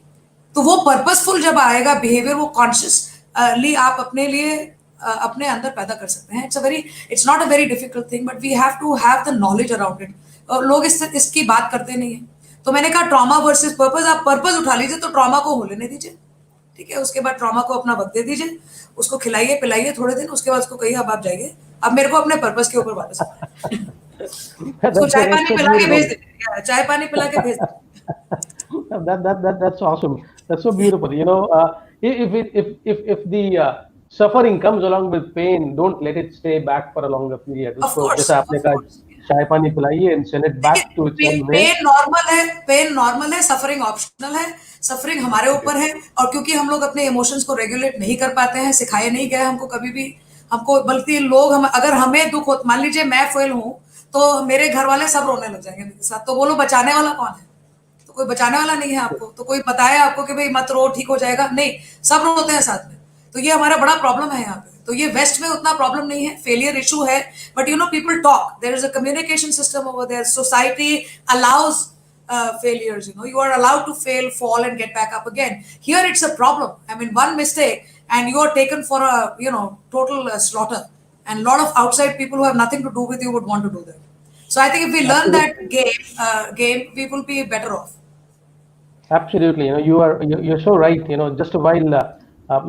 Speaker 2: तो वो पर्पसफुल जब आएगा बिहेवियर, वो कॉन्शियसली आप अपने लिए अपने अंदर पैदा कर सकते हैं. It's not a very difficult thing, but we have to have the knowledge around it. और लोग इसकी बात करते नहीं है. तो मैंने कहा ट्रॉमा वर्सेस पर्पस. आप पर्पस उठा लीजिए, तो ट्रॉमा को हो लेने दीजिए, ठीक है. उसके बाद ट्रॉमा को अपना वक्त दे दीजिए, उसको खिलाइए पिलाइए थोड़े दिन, उसके बाद उसको कहिए अब आप जाइए, अब मेरे को अपने पर्पस के ऊपर वापस उसको चाय पानी पिला के भेज दीजिए, चाय पानी पिला के भेज दीजिए.
Speaker 1: That's awesome. That's so beautiful. If the suffering comes along with pain, don't let it stay back for a longer period. So जैसे आपने कहा चाय पानी पिलाइए and send it back to its own way.
Speaker 2: Pain normal है, suffering optional है. Suffering हमारे ऊपर है, और क्योंकि हम लोग अपने इमोशंस को रेगुलेट नहीं कर पाते हैं, सिखाए नहीं गए हमको कभी भी. बल्कि लोग अगर हमें दुख हो, मान लीजिए मैं फेल हूँ, तो मेरे घर वाले सब रोने लग जाएंगे मेरे साथ. तो बोलो बचाने वाला कौन है? तो कोई बचाने वाला नहीं है आपको. तो कोई बताए आपको कि भाई मत रो, ठीक हो जाएगा? नहीं, सब रोते हैं साथ में. तो ये हमारा बड़ा प्रॉब्लम है यहाँ पे. तो ये वेस्ट में उतना प्रॉब्लम नहीं है, फेलियर इशू है, but people talk. There is a communication system over there. Society allows failures. You are allowed to fail, fall, and get back up again. Here it's a problem. I mean, one mistake and you are taken for a total slaughter, and a lot of outside people who have nothing to do with you would want to do that. So I think if we learn that game, we will be better off.
Speaker 1: Absolutely. You're so right. Just a while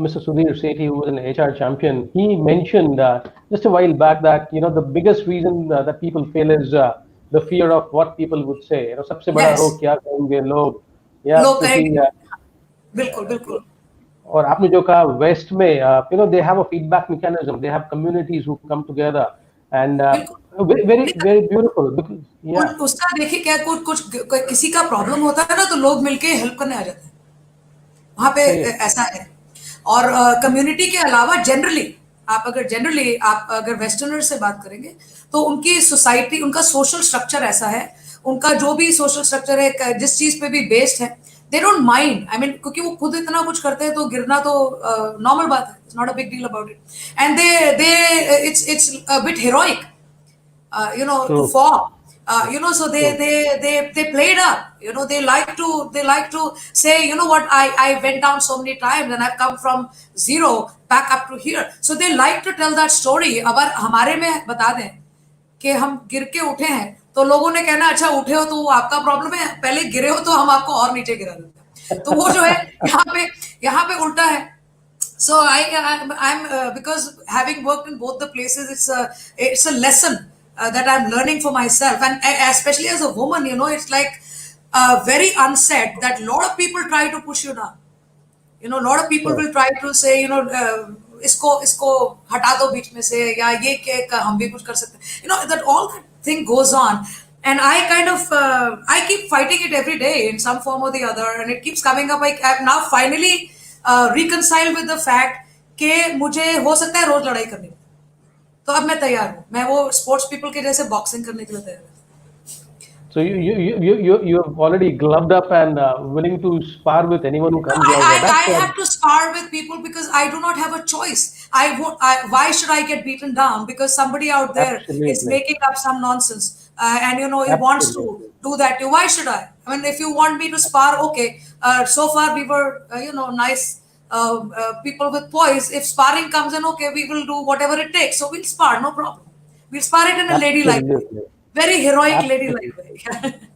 Speaker 1: Mr. Sudhir Sethi, who was an HR champion, he mentioned just a while back that the biggest reason that people fail is the fear of what people would say. सबसे बड़ा रोग क्या कहेंगे लोग.
Speaker 2: लोग कहेंगे. बिल्कुल.
Speaker 1: और आपने जो कहा वेस्ट में they have a feedback mechanism, they have communities who come together and very very beautiful because yeah.
Speaker 2: उसका देखिए क्या कुछ किसी का प्रॉब्लम होता है ना तो लोग मिलके हेल्प करने आ जाते हैं वहां पे
Speaker 1: सही है.
Speaker 2: ऐसा है और कम्युनिटी के अलावा जनरली आप अगर वेस्टर्नर से बात करेंगे तो उनकी सोसाइटी उनका सोशल स्ट्रक्चर ऐसा है उनका जो भी सोशल स्ट्रक्चर है जिस चीज पे भी बेस्ड है they don't mind I mean क्योंकि वो खुद इतना कुछ करते हैं तो गिरना तो नॉर्मल बात है it's not a big deal about it and they it's a bit heroic to
Speaker 1: True.
Speaker 2: fall. So
Speaker 1: True.
Speaker 2: they played up. They like to say, you know what, I went down so many times and I've come from zero back up to here. So they like to tell that story. अगर हमारे में बता दें कि हम गिर के उठे हैं तो लोगों ने कहना अच्छा उठे हो तो वो आपका प्रॉब्लम है पहले गिरे हो तो हम आपको और नीचे गिरा देते हैं तो वो जो है यहाँ पे उल्टा है so I'm because having worked in both the places it's a lesson that I'm learning for myself and especially as a woman it's like very unsaid that a lot of people try to push you down a lot of people
Speaker 1: Sure.
Speaker 2: will try to say इसको हटा दो बीच में से या ये के हम भी कुछ कर सकते हैं that all that thing goes on and I kind of I keep fighting it every day in some form or the other and it keeps coming up I'm now finally reconciled with the fact कि मुझे हो सकता है रोज लड़ाई करनी तो अब मैं तैयार हूँ मैं वो स्पोर्ट्स पीपल के जैसे बॉक्सिंग करने के लिए तैयार हूँ
Speaker 1: So you have already gloved up and willing to spar with anyone who comes your way.
Speaker 2: I have to spar with people because I do not have a choice. Why should I get beaten down because somebody out there is
Speaker 1: Absolutely.
Speaker 2: making up some nonsense and he wants to
Speaker 1: Absolutely.
Speaker 2: do that to why should I mean if you want me to spar okay so far we were nice people with poise if sparring comes in okay we will do whatever it takes so we'll spar no problem we'll spar it in a ladylike way
Speaker 1: Absolutely.
Speaker 2: very heroic ladylike
Speaker 1: Absolutely.
Speaker 2: way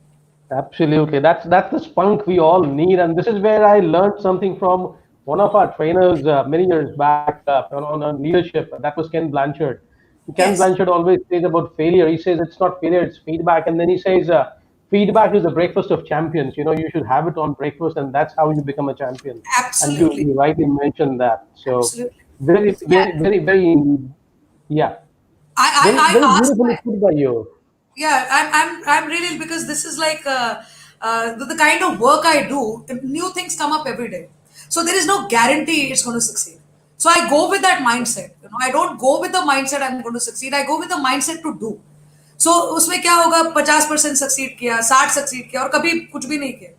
Speaker 1: Absolutely. That's the spunk we all need. And this is where I learned something from one of our trainers many years back on leadership. That was Ken Blanchard. Ken
Speaker 2: yes
Speaker 1: Blanchard always says about failure. He says it's not failure, it's feedback. And then he says feedback is the breakfast of champions. You should have it on breakfast, and that's how you become a champion. And
Speaker 2: absolutely
Speaker 1: you rightly mentioned that. So
Speaker 2: absolutely
Speaker 1: very,
Speaker 2: yeah
Speaker 1: very, very, very, yeah,
Speaker 2: I,
Speaker 1: very,
Speaker 2: I,
Speaker 1: very
Speaker 2: I asked
Speaker 1: beautifully
Speaker 2: my
Speaker 1: put by you.
Speaker 2: yeah I'm really because this is like the kind of work I do new things come up every day so there is no guarantee it's going to succeed so I go with that mindset I don't go with the mindset I'm going to succeed I go with the mindset to do so उसमें क्या होगा 50% succeed किया 60 succeed किया और कभी कुछ भी नहीं किया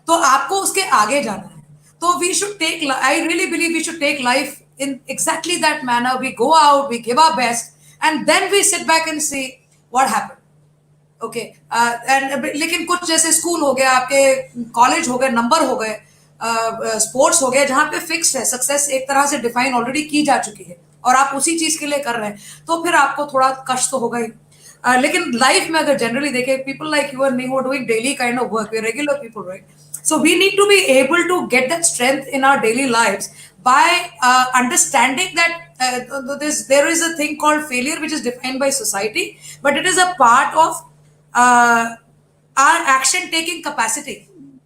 Speaker 2: तो आपको उसके आगे जाना है तो we should take I really believe we should take life in exactly that manner we go out we give our best and then we sit back and see what happened okay and लेकिन कुछ जैसे school हो गया आपके college हो गए number हो गए स्पोर्ट्स हो गया जहां पे फिक्स है सक्सेस एक तरह से डिफाइन ऑलरेडी की जा चुकी है और आप उसी चीज के लिए कर रहे हैं तो फिर आपको थोड़ा कष्ट तो होगा ही लेकिन लाइफ में अगर जनरली देखें people like you and me who are doing daily kind of work we regular people right so we need to be able to get that strength in our daily lives by understanding that there is a thing called failure which is defined by society but it is a part of our action taking capacity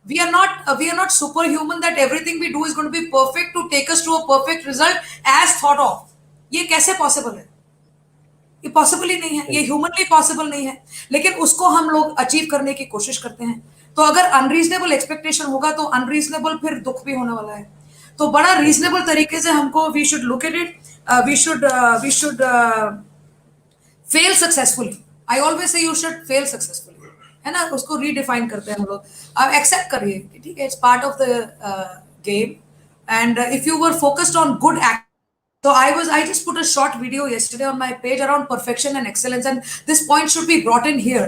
Speaker 2: we are not superhuman that everything we do is going to be perfect to take us to a perfect result as thought of ये कैसे possible है ये possible ही नहीं है ये humanly possible नहीं है लेकिन उसको हम लोग अचीव करने की कोशिश करते हैं तो अगर अनरीजनेबल एक्सपेक्टेशन होगा तो अनरीजनेबल फिर दुख भी होने वाला है तो बड़ा रीजनेबल तरीके से हमको we should look at it we should fail successfully I always say you should fail successfully है ना उसको रीडिफाइन करते हैं हम लोग अब एक्सेप्ट करिए कि ठीक है it's part of the game and if you were focused on good act so I just put a short video yesterday on my page around perfection and excellence and this point should be brought in here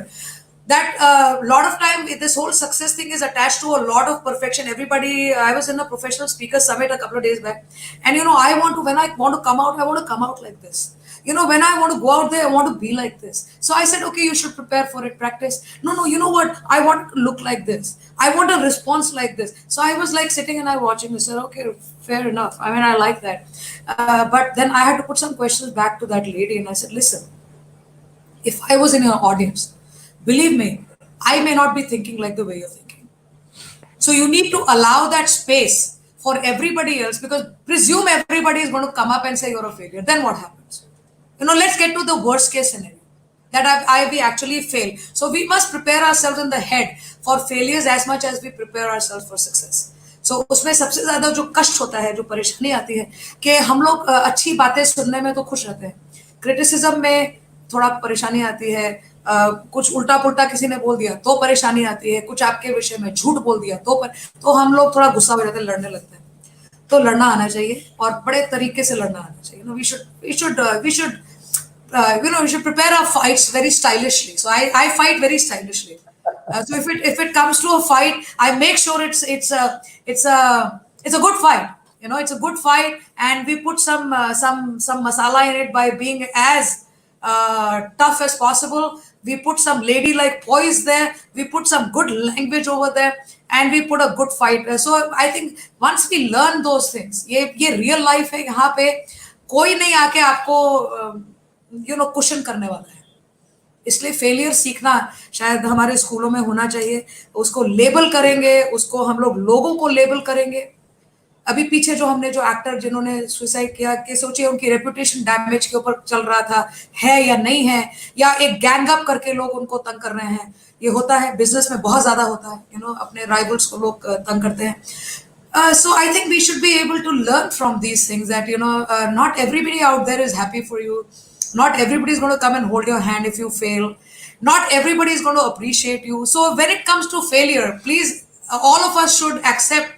Speaker 2: that a lot of time this whole success thing is attached to a lot of perfection everybody I was in a professional speaker summit a couple of days back and I want to when I want to come out I want to come out like this when I want to go out there I want to be like this so I said okay you should prepare for it practice no you know what I want to look like this I want a response like this so I was like sitting and I watching and said okay fair enough I mean I like that but then I had to put some questions back to that lady and I said listen if I was in your audience believe me I may not be thinking like the way you're thinking so you need to allow that space for everybody else, because presume everybody is going to come up and say you're a failure, then what happens? Let's get to the worst case scenario, that we actually fail. So we must prepare ourselves in the head for failures as much as we prepare ourselves for success. So उसमें सबसे ज्यादा जो कष्ट होता है, जो परेशानी आती है, कि हम लोग अच्छी बातें सुनने में तो खुश रहते हैं, क्रिटिसिज्म में थोड़ा परेशानी आती है, कुछ उल्टा पुल्टा किसी ने बोल दिया तो परेशानी आती है, कुछ आपके विषय में झूठ बोल दिया तो हम लोग थोड़ा गुस्सा हो जाते हैं, लड़ने लगते हैं. तो लड़ना आना चाहिए और बड़े तरीके से लड़ना आना चाहिए. We should prepare our fights very stylishly. So I fight very stylishly. So if it comes to a fight, I make sure it's a good fight. It's a good fight, and we put some masala in it by being as tough as possible. We put some ladylike poise there. We put some good language over there, and we put a good fight. So I think once we learn those things, ये real life है. यहाँ पे कोई नहीं आके आपको question करने वाला है. इसलिए फेलियर सीखना शायद हमारे स्कूलों में होना चाहिए. उसको लेबल करेंगे, उसको हम लोगों को लेबल करेंगे. अभी पीछे जो हमने जो एक्टर जिन्होंने सुसाइड किया, कि सोचिए उनकी रेपुटेशन डैमेज के ऊपर चल रहा था, है या नहीं है, या एक गैंग अप करके लोग उनको तंग कर रहे हैं. ये होता है बिजनेस में, बहुत ज्यादा होता है. अपने राइवल्स को लोग तंग करते हैं. So I think we should be able to learn from these things that not everybody out there is happy for you. Not everybody is going to come and hold your hand if you fail. Not everybody is going to appreciate you. So when it comes to failure, please, all of us should accept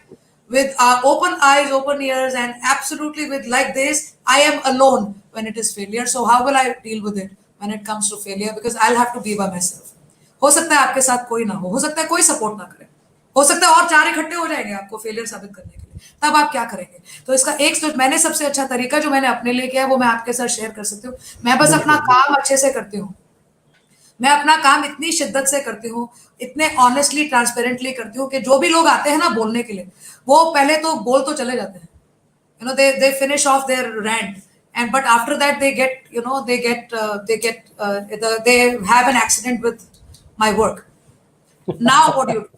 Speaker 2: with our open eyes, open ears, and absolutely with like this, I am alone when it is failure. So how will I deal with it when it comes to failure? Because I'll have to be by myself. हो सकता है आपके साथ कोई ना हो सकता है कोई सपोर्ट ना करे, हो सकता है और चार इकट्ठे हो जाएंगे आपको फेलियर साबित करने के लिए. तब आप क्या करेंगे? तो इसका मैंने सबसे अच्छा तरीका जो मैंने अपने लिए किया है वो मैं आपके साथ शेयर कर सकती हूँ. मैं बस अपना काम अच्छे से करती हूँ. मैं अपना काम इतनी शिद्दत से करती हूँ, इतने ऑनेस्टली ट्रांसपेरेंटली करती हूँ कि जो भी लोग आते हैं ना बोलने के लिए, वो पहले तो बोल तो चले जाते हैं. They finish off their rant, and but after that they have an accident with my work. Now what do you do?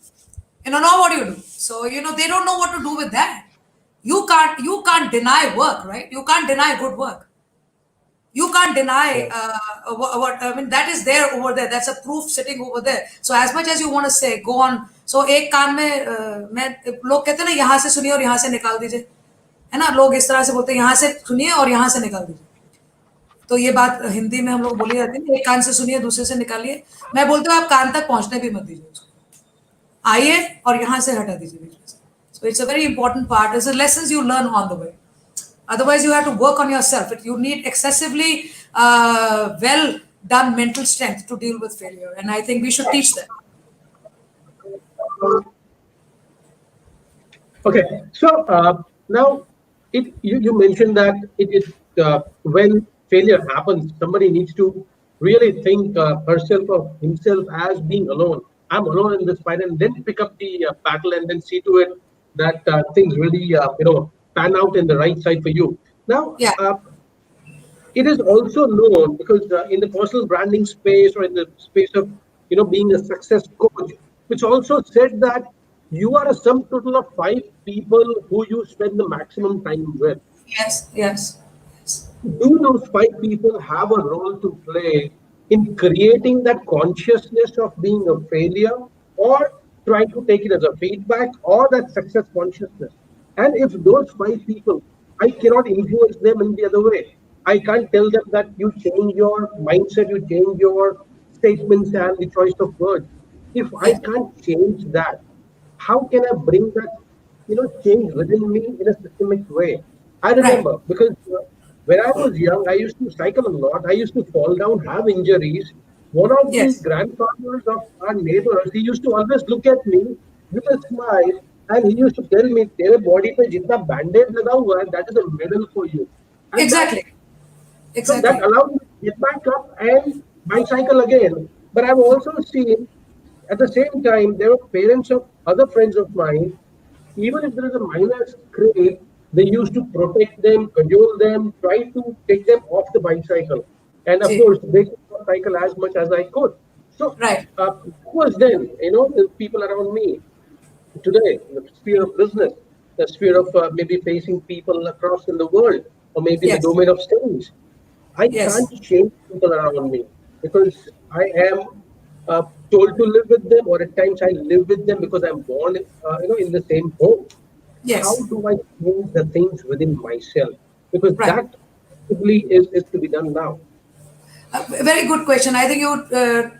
Speaker 2: Now what do you do? So they don't know what to do with that. You can't deny work, right? You can't deny good work. You can't deny what I mean. That is there over there. That's a proof sitting over there. So as much as you want to say, go on. So एक कान में मैं लोग कहते हैं ना, यहाँ से सुनिए और यहाँ से निकाल दीजिए, है ना. लोग इस तरह से बोलते हैं, यहाँ से सुनिए और यहाँ से निकाल दीजिए. तो ये बात हिंदी में हम लोग बोली जाती है, एक कान से सुनिए दूसरे से निकालिए. मैं बोलती हूँ आप कान तक पहुंचने भी मत दीजिए उसको, आइए और यहाँ से हटा दीजिए बीच में से. So it's a very important part. It's the lessons you learn on the way. Otherwise, you have to work on yourself. You need excessively well done mental strength to deal with failure, and I think we should teach that.
Speaker 1: Okay, so now you mentioned that when failure happens, somebody needs to really think herself or himself as being alone. I'm alone in this fight, and then pick up the battle and then see to it that things really pan out in the right side for you. Now, it is also known, because in the personal branding space or in the space of being a success coach, it's also said that you are a sum total of 5 people who you spend the maximum time with.
Speaker 2: Yes.
Speaker 1: Do those 5 people have a role to play in creating that consciousness of being a failure, or try to take it as a feedback, or that success consciousness? And if those 5 people, I cannot influence them in the other way. I can't tell them that you change your mindset, you change your statements and the choice of words. If I can't change that, how can I bring that change within me in a systemic way? I remember, because when I was young, I used to cycle a lot. I used to fall down, have injuries. One of the grandfathers of our neighbors, he used to always look at me with a smile, and he used to tell me, "Tere body pe jitna bandage laga hua hai, that is a medal for you." And
Speaker 2: Exactly.
Speaker 1: So that allowed me to get back up and bicycle again. But I've also seen, at the same time, there were parents of other friends of mine, even if there is a minor scrape, they used to protect them, cajole them, try to take them off the bicycle. And of course, they could not cycle as much as I could. So, who was then, the people around me today, in the sphere of business? the sphere of maybe facing people across in the world, or maybe in the
Speaker 2: Yes.
Speaker 1: domain of studies. I
Speaker 2: Yes.
Speaker 1: can't change people around me because I am told to live with them, or at times I live with them because I'm born, in the same home. How
Speaker 2: Yes.
Speaker 1: do I change the things within myself? Because
Speaker 2: Right.
Speaker 1: that possibly is to be done now.
Speaker 2: Very good question. I think you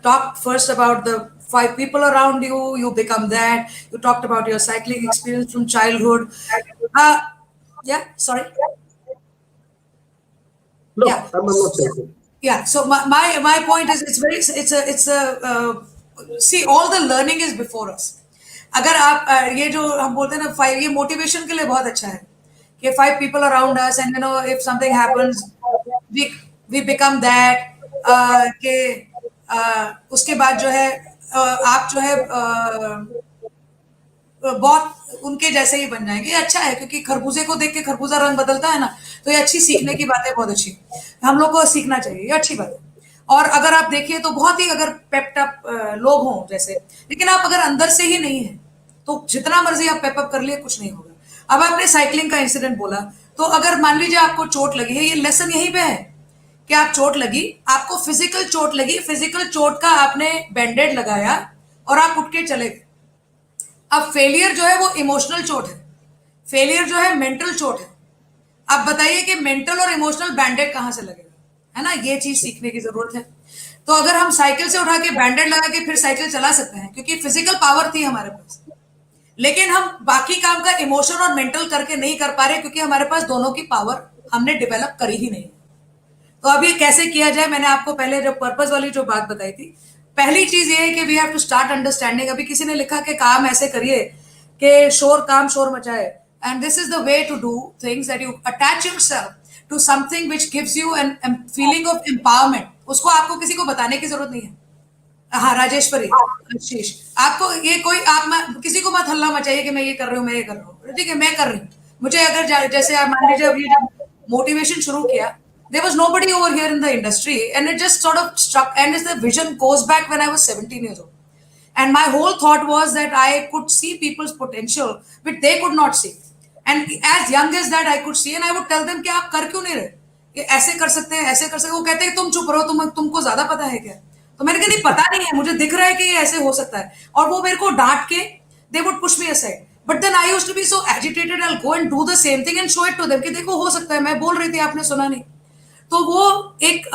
Speaker 2: talked first about the five people around you. You become that. You talked about your cycling experience from childhood. Uh, yeah. Sorry. Yeah.
Speaker 1: No, I'm not saying.
Speaker 2: Yeah. So my point is, it's a see, all the learning is before us. अगर आप ये जो हम बोलते हैं ना, five, ये motivation के लिए बहुत अच्छा है कि five people around us and if something happens, we we become that, के उसके बाद जो है आप जो है बहुत उनके जैसे ही बन जाएंगे। ये अच्छा है क्योंकि खरबूजे को देख के खरबूजा रंग बदलता है ना, तो ये अच्छी सीखने की बात है, बहुत अच्छी। हम लोग को सीखना चाहिए, ये अच्छी बात है। और अगर आप देखिए तो बहुत ही अगर पेप्ट अप लोग हों जैसे, लेकिन आप अगर अंदर से ही नहीं है तो जितना मर्जी आप पेपअप कर लिए कुछ नहीं होगा। अब आपने साइकिलिंग का इंसिडेंट बोला, तो अगर मान लीजिए आपको चोट लगी है, ये लेसन यहीं पे है कि आप चोट लगी, आपको फिजिकल चोट लगी, फिजिकल चोट का आपने बैंडेड लगाया और आप उठ के चले गए। अब फेलियर जो है वो इमोशनल चोट है, फेलियर जो है मेंटल चोट है। अब बताइए कि मेंटल और इमोशनल बैंडेड कहां से लगेगा, है ना? ये चीज सीखने की जरूरत है। तो अगर हम साइकिल से उठा के बैंडेड लगा के फिर साइकिल चला सकते हैं क्योंकि फिजिकल पावर थी हमारे पास, लेकिन हम बाकी काम का इमोशन और मेंटल करके नहीं कर पा रहे क्योंकि हमारे पास दोनों की पावर हमने डेवलप करी ही नहीं। तो अब ये कैसे किया जाए, मैंने आपको पहले जब पर्पस वाली जो बात बताई थी, पहली चीज ये है कि we have to start understanding. अभी किसी ने लिखा कि काम ऐसे करिए कि शोर काम शोर मचाए, and this is the way to do things, that you attach yourself to something which gives you an feeling of empowerment. उसको आपको किसी को बताने की जरूरत नहीं है। हाँ, राजेश्वरी, आशीष, आपको ये कोई किसी को मत हल्ला मचाइए कि मैं ये कर रही हूँ, मैं ये कर रहा हूँ। ठीक है, मैं कर रही हूँ। मुझे अगर जैसे आप मान लीजिए अभी जब मोटिवेशन शुरू किया, there was nobody over here in the industry, and it just sort of struck, and the vision goes back when I was 17 years old, and my whole thought was that I could see people's potential which they could not see, and as young as that I could see, and I would tell them कि आप कर क्यों नहीं रहे, ये ऐसे कर सकते हैं, ऐसे कर सकते हैं। वो कहते हैं तुम चुप रहो, तुमको ज्यादा पता है क्या? तो मैंने कहा नहीं, पता नहीं है, मुझे दिख रहा है कि ये ऐसे हो सकता है, और वो मेरे को डांट के they would push me aside, but then I used to be so agitated, I'll go and do the same thing and show it to them कि देखो हो सकता है, मैं बोल रही थी आपने सुना नहीं। तो वो एक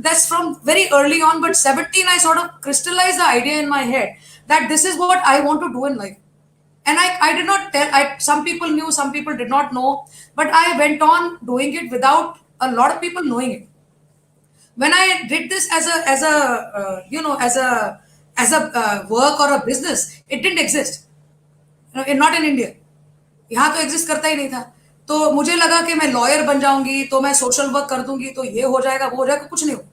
Speaker 2: that's from very early on, but 17 I sort of crystallized the idea in my head that this is what I want to do in life, and I did not tell. Some people knew, some people did not know, but I went on doing it without a lot of people knowing it. When I did this as a work or a business, it didn't exist, not in India. यहाँ तो exist करता ही नहीं था। तो मुझे लगा कि मैं लॉयर बन जाऊंगी, तो मैं सोशल वर्क कर दूंगी, तो ये हो जाएगा, वो हो जाएगा, कुछ नहीं हुआ।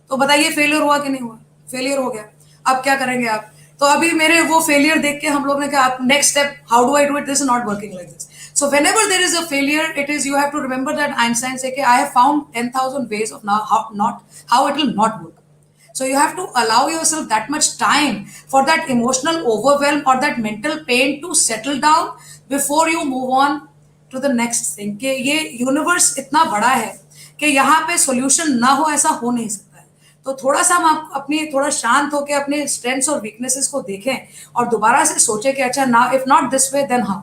Speaker 2: तो बताइए फेलियर हुआ कि नहीं हुआ? फेलियर हो गया। अब क्या करेंगे आप? तो अभी मेरे वो फेलियर देख के हम लोग ने कहा next step, how do I do it, this is not working like this. So whenever there is a failure, it is, you have to remember that Einstein say कि I have found 10,000 ways of how it will not work. So you have to allow yourself that much time for that emotional overwhelm or that mental pain to settle down before you move on to the next thing. कि ये universe इतना बड़ा है कि यहाँ पे solution ना हो, ऐसा हो नहीं सकता है। तो थोड़ा सा हम अपनी थोड़ा शांत होकर अपने स्ट्रेंथ्स और वीकनेसेस को देखें और दोबारा से सोचें कि अच्छा ना, if not this way then how.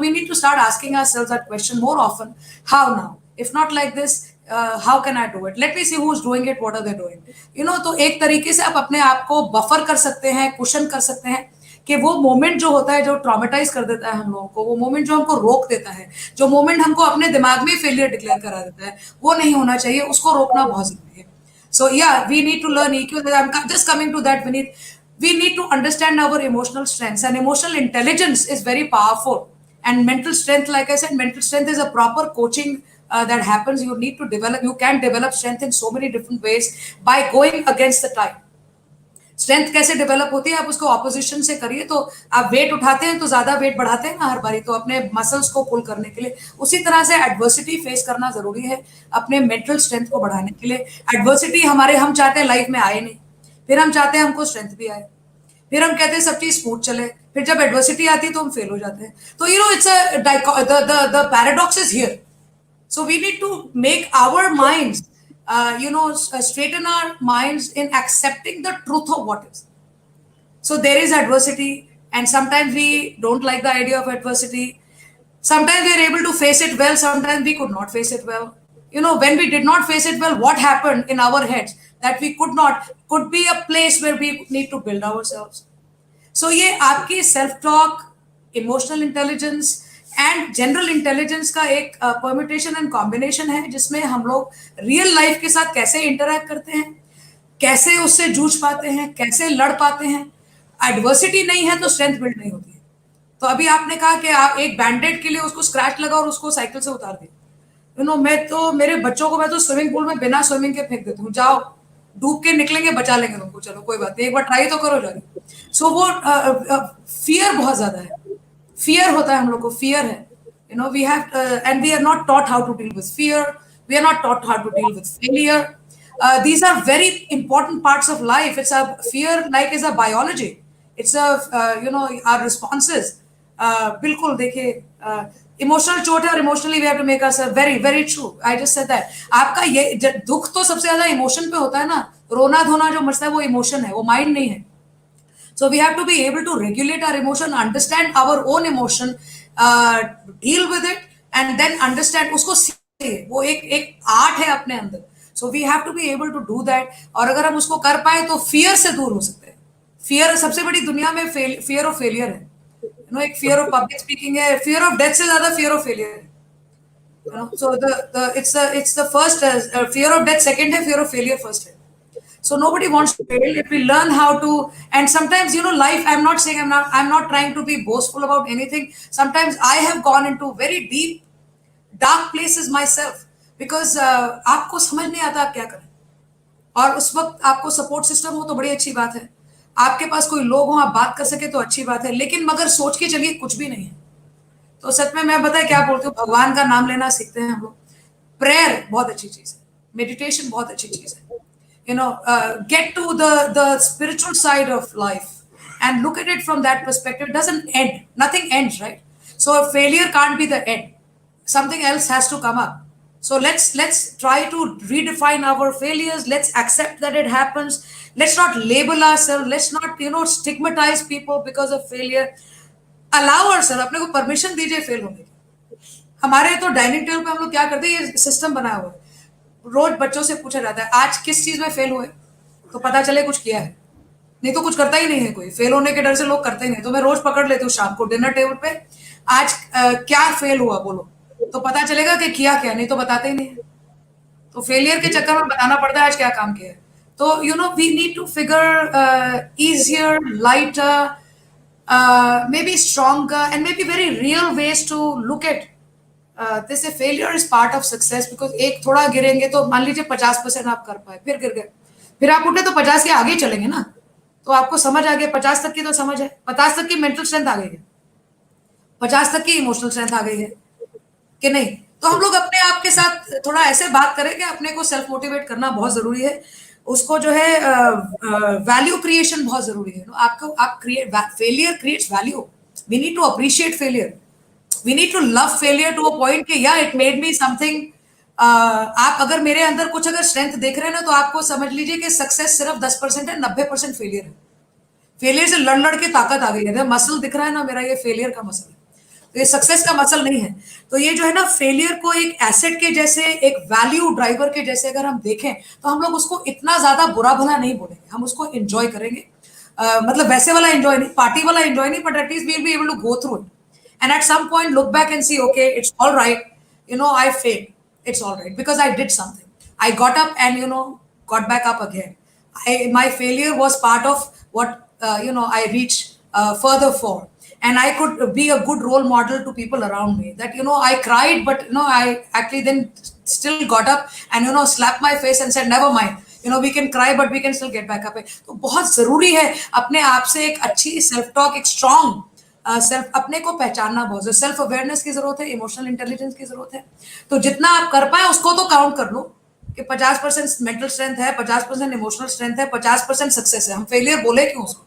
Speaker 2: We need to start asking ourselves that question more often. How now? If not like this, how can I do it? Let me see who's doing it, what are they doing? तो एक तरीके से आप अपने आप को buffer कर सकते हैं, कुशन कर सकते हैं कि वो मोमेंट जो होता है, जो ट्रॉमेटाइज कर देता है हम लोगों को, वो मोमेंट जो हमको रोक देता है, जो मोमेंट हमको अपने दिमाग में फेलियर डिक्लेयर करा देता है, वो नहीं होना चाहिए। उसको रोकना बहुत जरूरी है। So yeah, we need to learn EQ. I'm just coming to that. We need to understand our emotional strengths, and emotional intelligence is very powerful. And mental strength, like I said, mental strength is a proper coaching that happens. You need to develop. You can develop strength in so many different ways by going against the tide. Strength कैसे develop होती है? आप उसको opposition से करिए। तो आप wait उठाते हैं तो ज्यादा वेट बढ़ाते हैं ना हर बारी, तो अपने मसल्स को पुल करने के लिए। उसी तरह से एडवर्सिटी फेस करना जरूरी है अपने मेंटल स्ट्रेंथ को बढ़ाने के लिए। एडवर्सिटी हम चाहते हैं लाइफ में आए नहीं, फिर हम चाहते हैं हमको स्ट्रेंथ भी आए। फिर हम कहते हैं सब चीज स्मूथ चले, फिर जब एडवर्सिटी आती है तो हम फेल हो जाते हैं. तो it's the paradox is here. So we need to make our minds, straighten our minds in accepting the truth of what is. So there is adversity, and sometimes we don't like the idea of adversity. Sometimes we are able to face it well, sometimes we could not face it well. When we did not face it well, what happened in our heads that we could be a place where we need to build ourselves. सो ये आपकी self talk, emotional intelligence and general intelligence का एक permutation and combination है, जिसमें हम लोग real life के साथ कैसे इंटरैक्ट करते हैं, कैसे उससे जूझ पाते हैं, कैसे लड़ पाते हैं. एडवर्सिटी नहीं है तो स्ट्रेंथ बिल्ड नहीं होती है. तो अभी आपने कहा कि आप एक बैंडेड के लिए उसको स्क्रैच लगा और उसको साइकिल से उतार दिया. मैं तो मेरे बच्चों को मैं तो स्विमिंग पूल में बिना स्विमिंग के फेंक देती हूँ, जाओ डूब के निकलेंगे, बचा लेंगे तुमको, चलो कोई बात नहीं, एक बार ट्राई तो करो जाके. सो वो फियर बहुत ज्यादा है, फियर होता है हम लोग को, फियर है. We have and we are not taught how to deal with fear, we are not taught how to deal with failure. These are very important parts of life. It's a fear, like is a biology. It's our responses. बिल्कुल देखिए, emotional चोट है और emotionally we have to make us very very true. I just said that. आपका ये दुख तो सबसे ज्यादा इमोशन पे होता है ना, रोना धोना जो मचता है वो इमोशन है, वो माइंड नहीं है. So we have to be able to regulate our emotion, understand our own emotion, deal with it, and then understand उसको सीखे. वो एक आर्ट है अपने अंदर. So we have to be able to do that. और अगर हम उसको कर पाए तो फियर से दूर हो सकते हैं. फियर सबसे बड़ी दुनिया में फियर ऑफ फेलियर है. एक फियर ऑफ पब्लिक स्पीकिंग है, फियर ऑफ डेथ से ज्यादा फियर ऑफ फेलियर है. So it's the first fear of death second है, fear of failure first है. So nobody wants to fail. If we learn how to, and sometimes life, I'm not saying I'm not trying to be boastful about anything. Sometimes I have gone into very deep dark places myself because आपको समझ नहीं आता आप क्या करें, और उस वक्त आपको सपोर्ट सिस्टम हो तो बड़ी अच्छी बात है, आपके पास कोई लोग हो आप बात कर सके तो अच्छी बात है, लेकिन मगर सोच के चलिए कुछ भी नहीं है. तो सच में मैं बताए क्या बोलती हूँ, भगवान का नाम लेना सीखते हैं हम लोग. प्रेयर बहुत अच्छी चीज है, मेडिटेशन बहुत अच्छी चीज है. Get to the spiritual side of life and look at it from that perspective. It doesn't end. Nothing ends, right? So failure can't be the end. Something else has to come up. So let's try to redefine our failures. Let's accept that it happens. Let's not label ourselves. Let's not stigmatize people because of failure. Allow ourselves. अपने को permission दीजिए fail होने की. हमारे तो dining table पे हम लोग क्या करते हैं, ये सिस्टम बनाया हुआ है. रोज बच्चों से पूछा जाता है आज किस चीज में फेल हुए, तो पता चले कुछ किया है, नहीं तो कुछ करता ही नहीं है. कोई फेल होने के डर से लोग करते ही नहीं. तो मैं रोज पकड़ लेती हूँ शाम को डिनर टेबल पे, आज क्या फेल हुआ बोलो, तो पता चलेगा कि किया क्या, नहीं तो बताते ही नहीं है. तो फेलियर के चक्कर में बताना पड़ता है आज क्या काम किया है. तो we need to figure easier, lighter, maybe stronger, and maybe very real ways to look at this. A failure is part of success because एक थोड़ा गिरेंगे तो मान लीजिए 50% आप कर पाए, फिर गिर गए, फिर आप उठे तो 50 के आगे चलेंगे ना. तो आपको समझ आ गया, 50 तक की तो समझ है, 50 तक की मेंटल स्ट्रेंथ आ गई है, 50 तक की इमोशनल स्ट्रेंथ आ गई है कि नहीं. तो हम लोग अपने आप के साथ थोड़ा ऐसे बात करें कि अपने को सेल्फ मोटिवेट करना बहुत जरूरी है. उसको जो है वैल्यू क्रिएशन बहुत जरूरी है. आपको आप create, failure creates value. We need to appreciate failure. We need to love failure to a point कि yeah, it made me something. आप अगर मेरे अंदर कुछ अगर स्ट्रेंथ देख रहे हैं ना, तो आपको समझ लीजिए कि सक्सेस सिर्फ 10% है, 90% फेलियर है. फेलियर से लड़ लड़ के ताकत आ गई है. मसल दिख रहा है ना मेरा, ये फेलियर का मसल है, तो ये सक्सेस का मसल नहीं है. तो ये जो है ना, फेलियर को एक एसेट के जैसे, एक वैल्यू ड्राइवर के जैसे अगर हम देखें, तो हम लोग उसको इतना ज्यादा बुरा भला नहीं बोलेंगे, हम उसको एंजॉय करेंगे. मतलब वैसे वाला एंजॉय नहीं, पार्टी वाला एंजॉय नहीं, but at least we will be able to go through it. And at some point look back and see, okay, it's all right, I failed, it's all right because I did something. I got up and got back up again. My failure was part of what I reached further for, and I could be a good role model to people around me, that I cried, but I actually then still got up and slapped my face and said never mind, we can cry but we can still get back up. तो बहुत जरूरी है अपने आप से एक अच्छी self talk, एक स्ट्रॉन्ग सेल्फ, अपने को पहचानना बहुत जरूरी. सेल्फ अवेयरनेस की जरूरत है, इमोशनल इंटेलिजेंस की जरूरत है. तो जितना आप कर पाए उसको तो काउंट कर लो कि 50% मेंटल स्ट्रेंथ है, 50% इमोशनल स्ट्रेंथ है, 50% सक्सेस है. हम फेलियर बोले क्यों उसको,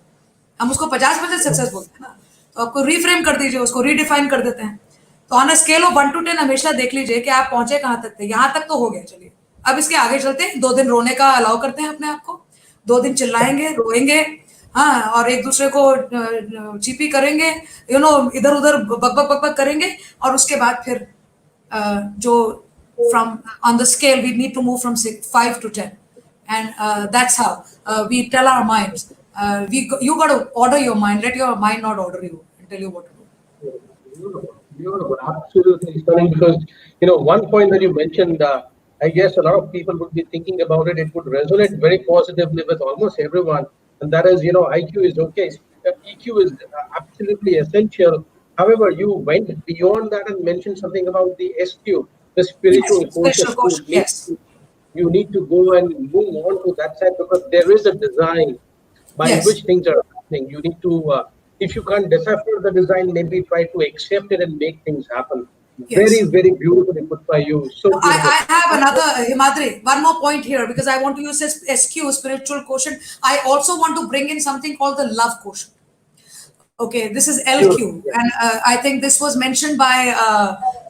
Speaker 2: हम उसको 50% सक्सेस बोलते हैं ना, तो आपको रीफ्रेम कर दीजिए, उसको रीडिफाइन कर देते हैं। तो on a scale of 1 to 10 हमेशा देख लीजिए कि आप पहुंचे कहां तक थे। यहां तक तो हो गया, चलिए अब इसके आगे चलते हैं। 2 दिन रोने का अलाउ करते हैं अपने आप को, 2 दिन चिल्लाएंगे, रोएंगे, हाँ, और एक दूसरे को चीपी करेंगे, इधर उधर बक बक बक बक करेंगे, और उसके बाद फिर जो from on the scale we need to move from 5 to 10, and that's how we tell our minds, you got to order your mind, let your mind not order you and tell you what to do.
Speaker 1: Beautiful, beautiful, absolutely stunning. Because one point that you mentioned, I guess a lot of people would be thinking about it. It would resonate very positively with almost everyone, and that is, IQ is okay. EQ is absolutely essential. However, you went beyond that and mentioned something about the SQ, the
Speaker 2: Yes,
Speaker 1: spiritual quotient.
Speaker 2: special question, yes,
Speaker 1: You need to go and move on to that side, because there is a design by
Speaker 2: yes,
Speaker 1: which things are happening. You need to, if you can't decipher the design, maybe try to accept it and make things happen. Very,
Speaker 2: yes.
Speaker 1: very beautifully put by you. So beautiful.
Speaker 2: I have another, Himadri, one more point here, because I want to use this SQ, spiritual quotient. I also want to bring in something called the love quotient. Okay, this is
Speaker 1: Sure.
Speaker 2: LQ, and I think this was mentioned by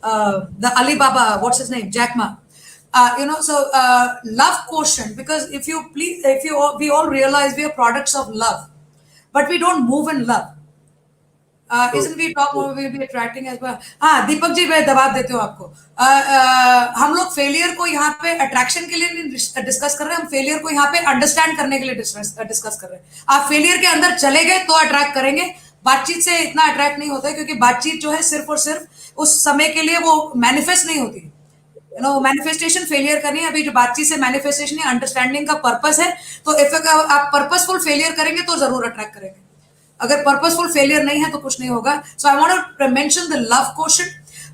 Speaker 2: the Alibaba, what's his name, Jack Ma. So love quotient, because we all realize we are products of love, but we don't move in love. Isn't we talk more, we'll be attracting as well. हाँ, दीपक जी, मैं दबाव देती हूँ आपको। हम लोग failure को यहाँ पे अट्रैक्शन के लिए नहीं डिस्कस कर रहे हैं, हम फेलियर को यहाँ पे अंडरस्टैंड करने के लिए डिस्कस कर रहे हैं। आप फेलियर के अंदर चले गए तो अट्रैक्ट करेंगे, बातचीत से इतना अट्रैक्ट नहीं होता है, क्योंकि बातचीत जो है सिर्फ और सिर्फ उस समय के लिए वो मैनिफेस्ट नहीं होती। मैनिफेस्टेशन फेलियर करनी है। अभी जो बातचीत से मैनिफेस्टेशन है, अंडरस्टैंडिंग का पर्पस है, तो इफ आप पर्पसफुल फेलियर करेंगे तो जरूर अट्रैक्ट करेंगे। अगर पर्पसफुल फेलियर नहीं है तो कुछ नहीं होगा। So I want to mention the love quotient.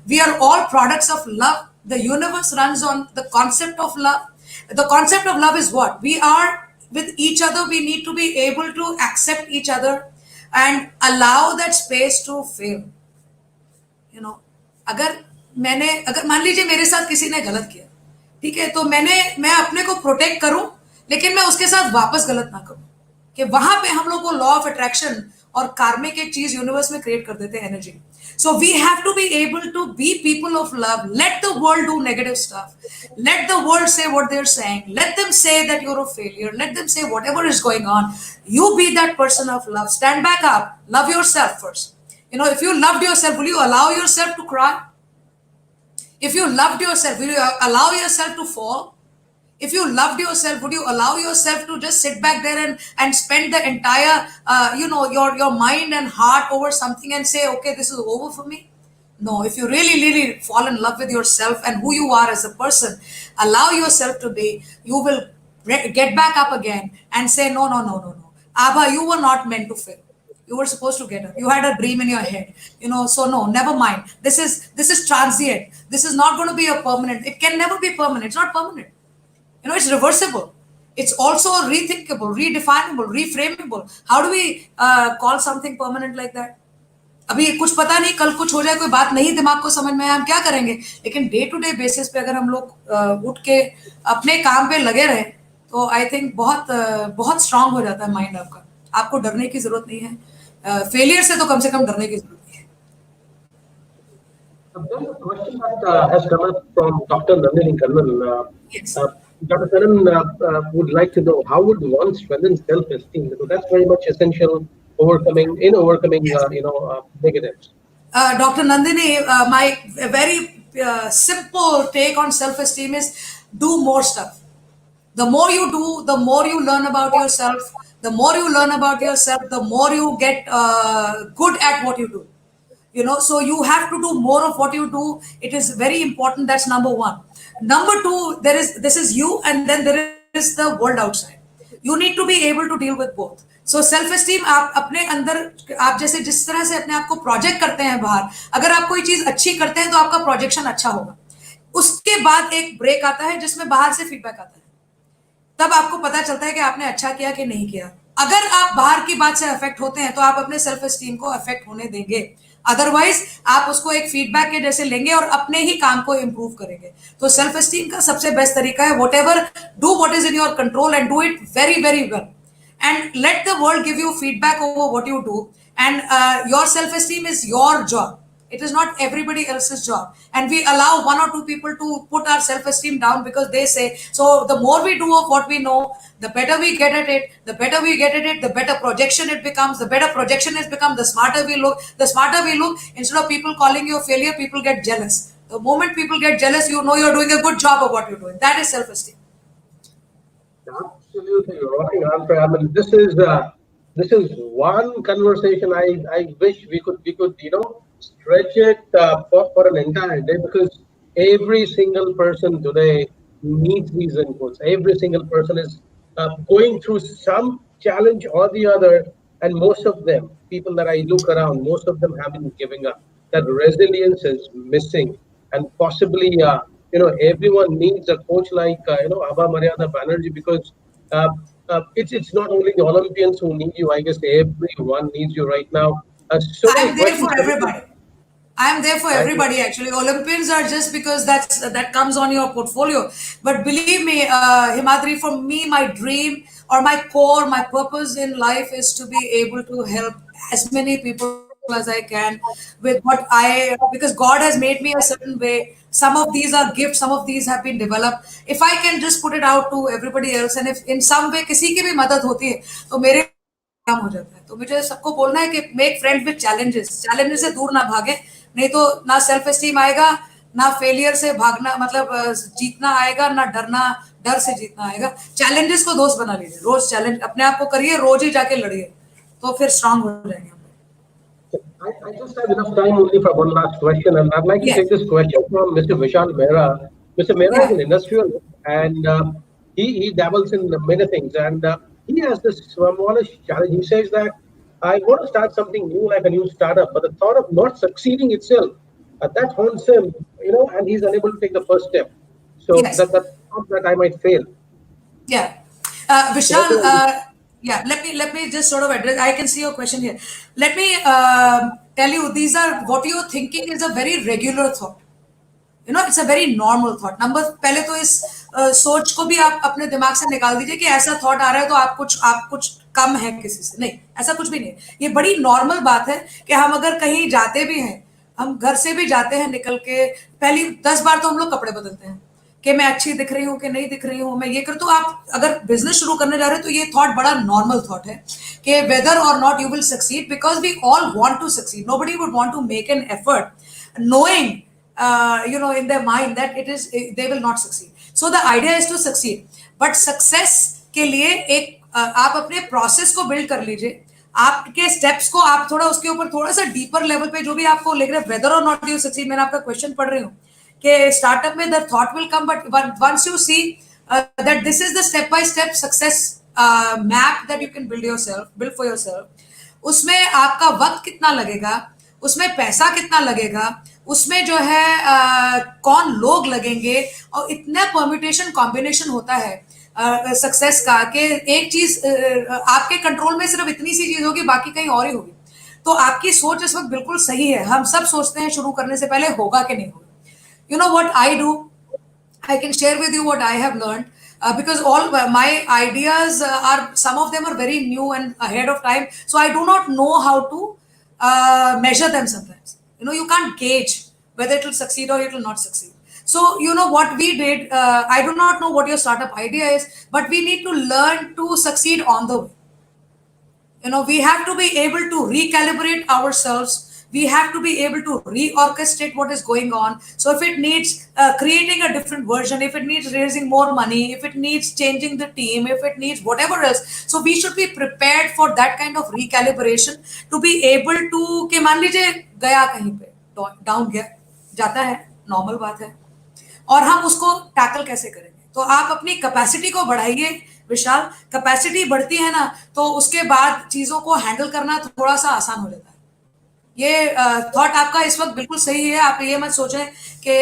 Speaker 2: We are all products of love. The universe runs on the concept of love. The concept of love is what we are with each other. We need to be able to accept each other and allow that space to fail. अगर मान लीजिए मेरे साथ किसी ने गलत किया, ठीक है, तो मैं अपने को प्रोटेक्ट करूं, लेकिन मैं उसके साथ वापस गलत ना करूं, कि वहां पे हम लोग को लॉ ऑफ अट्रैक्शन और कार्मिक एक चीज यूनिवर्स में क्रिएट कर देते हैं, energy. So we have to be able to be people of love. Let the world do negative stuff, let the world say what they are saying, let them say that you are a failure, let them say whatever is going on, you be that person of love. Stand back up, love yourself first. If you loved yourself, will you allow yourself to cry? If you loved yourself, will you allow yourself to fall? If you loved yourself, would you allow yourself to just sit back there and spend the entire your mind and heart over something and say, okay, this is over for me? No. If you really fall in love with yourself and who you are as a person, allow yourself to be, you will get back up again and say, no, Abha, you were not meant to fail. You were supposed to get up. You had a dream in your head, so no, never mind. This is transient. This is not going to be a permanent. It can never be permanent. It's not permanent. It's reversible. It's also rethinkable, redefinable, reframable. How do we call something permanent like that? अभी कुछ पता नहीं, कल कुछ हो जाए, कोई बात नहीं दिमाग को समझ में आए, हम क्या करेंगे? लेकिन डे टू डे बेसिस पे अगर हम लोग उठ के अपने काम पे लगे रहे, तो आई थिंक बहुत स्ट्रांग हो जाता है माइंड आपका। आपको डरने की जरूरत नहीं है, फेलियर से तो कम से कम डरने की जरूरत नहीं है।
Speaker 1: There's a question that has come up from Dr. Nandini Kannan.
Speaker 2: Yes.
Speaker 1: Dr. Kannan would like to know, how would one strengthen self-esteem? Because that's very much essential overcoming
Speaker 2: Yes.
Speaker 1: Negatives.
Speaker 2: Dr. Nandini, my very simple take on self-esteem is do more stuff. The more you do, the more you learn about yourself. The more you learn about yourself, the more you get good at what you do. So you have to do more of what you do. It is very important. That's number one. Number two, this is you, and then there is the world outside. You need to be able to deal with both. So self esteem, आप अपने अंदर, आप जैसे जिस तरह से अपने आप को प्रोजेक्ट करते हैं बाहर, अगर आप कोई चीज अच्छी करते हैं तो आपका प्रोजेक्शन अच्छा होगा। उसके बाद एक ब्रेक आता है जिसमें बाहर से फीडबैक आता है, तब आपको पता चलता है कि आपने अच्छा किया कि नहीं किया। अगर आप बाहर की बात से अफेक्ट होते हैं तो आप अपने सेल्फ एस्टीम को अफेक्ट होने देंगे, अदरवाइज आप उसको एक फीडबैक के जैसे लेंगे और अपने ही काम को इंप्रूव करेंगे। तो सेल्फ एस्टीम का सबसे बेस्ट तरीका है, whatever, do what is in your control and do it very very well, and let the world give you feedback over what you do. And your self-esteem is your job. It is not everybody else's job. And we allow one or two people to put our self-esteem down because they say, so the more we do of what we know, the better we get at it, the better we get at it, the better projection it becomes, the better projection has become, the smarter we look, instead of people calling you a failure, people get jealous. The moment people get jealous, you know you're doing a good job of what you're doing. That is self-esteem.
Speaker 1: Absolutely right, answer. I mean, this is one conversation. I wish we could stretch it for an entire day, because every single person today needs these inputs. Every single person is going through some challenge or the other, and most of them, people that I look around, most of them have been giving up. That resilience is missing, and possibly everyone needs a coach like Abha Maryada Banerjee, because uh, it's not only the Olympians who need you. I guess everyone needs you right now. So many
Speaker 2: I'm there
Speaker 1: questions
Speaker 2: for
Speaker 1: coming in.
Speaker 2: everybody. I'm there for
Speaker 1: I,
Speaker 2: everybody actually. Olympians are just because that comes on your portfolio. But believe me, Himadri, for me, my dream or my core, my purpose in life is to be able to help as many people as I can with because God has made me a certain way. Some of these are gifts, some of these have been developed. If I can just put it out to everybody else, and if in some way किसी की भी मदद होती है, तो मेरे काम हो जाता है. तो मुझे सबको बोलना है कि मेक फ्रेंड विद चैलेंजेस से दूर ना भागे, नहीं तो ना सेल्फ एस्टीम आएगा, ना फेलियर से भागना मतलब जीतना आएगा, ना डर से जीतना आएगा. चैलेंजेस को दोस्त बना लीजिए, रोज चैलेंज अपने आप को करिए, रोज ही जाके लड़िए, तो फिर स्ट्रांग हो जाएंगे हम.
Speaker 1: I just have enough time only for one last question, and I'd like to
Speaker 2: Yes.
Speaker 1: take this question from Mr. Vishal Mehra. Mr. Mehra is
Speaker 2: Yeah.
Speaker 1: an industrialist, and he dabbles in many things, and he has this smallish challenge. He says that I want to start something new, like a new startup, but the thought of not succeeding itself, that haunts him, and he's unable to take the first step. So
Speaker 2: Yes.
Speaker 1: that thought that I might fail.
Speaker 2: Yeah.
Speaker 1: So what
Speaker 2: Vishal,
Speaker 1: do I
Speaker 2: yeah, let me just sort of address. I can see your question here. Let me tell you, these are what you're thinking is a very regular thought. It's a very normal thought. Number पहले तो इस सोच को भी आप अपने दिमाग से निकाल दीजिए कि ऐसा थॉट आ रहा है तो आप कुछ कम है किसी से. नहीं, ऐसा कुछ भी नहीं. ये बड़ी नॉर्मल बात है कि हम अगर कहीं जाते भी हैं, हम घर से भी जाते हैं निकल के, पहली 10 बार तो हम लोग कपड़े बदलते हैं कि मैं अच्छी दिख रही हूँ कि नहीं दिख रही हूँ, मैं ये कर. तो आप अगर बिजनेस शुरू करने जा रहे हो तो ये थॉट बड़ा नॉर्मल थॉट है कि वेदर और not you will succeed, because we all want to succeed. Nobody would want to make an effort knowing in their mind that they will not succeed. So the idea is to succeed, but success के लिए एक आप अपने process को build कर लीजिए, आपके steps को आप थोड़ा उसके ऊपर थोड़ा सा डीपर लेवल पे जो भी आपको लग रहा है, वेदर और नॉट यू सक्सीड. मैंने आपका क्वेश्चन पढ़ रही हूँ कि स्टार्टअप में the thought will come, but once you see that this is the step by step success map that you can build for yourself. उसमें आपका वक्त कितना लगेगा, उसमें पैसा कितना लगेगा, उसमें जो है कौन लोग लगेंगे, और इतना परम्यूटेशन कॉम्बिनेशन होता है सक्सेस का कि एक चीज आपके कंट्रोल में सिर्फ इतनी सी चीज होगी, बाकी कहीं और ही होगी. तो आपकी सोच इस वक्त बिल्कुल सही है. हम सब सोचते हैं शुरू करने से पहले होगा कि नहीं होगा. You know what I do? I can share with you what I have learned, because all my ideas some of them are very new and ahead of time, so I do not know how to measure them sometimes. You can't gauge whether it will succeed or it will not succeed. So what we did, I do not know what your startup idea is, but we need to learn to succeed on the way. We have to be able to recalibrate ourselves. We have to be able to reorchestrate what is going on. So if it needs creating a different version, if it needs raising more money, if it needs changing the team, if it needs whatever else, so we should be prepared for that kind of recalibration to be able to कि मान लीजिए गया कहीं पे down गया, जाता है, normal बात है, और हम उसको टैकल कैसे करेंगे. तो आप अपनी कैपेसिटी को बढ़ाइए विशाल. कैपेसिटी बढ़ती है ना, तो उसके बाद चीजों को हैंडल करना थोड़ा सा आसान हो जाता है. ये थॉट आपका इस वक्त बिल्कुल सही है. आप ये मत सोचें कि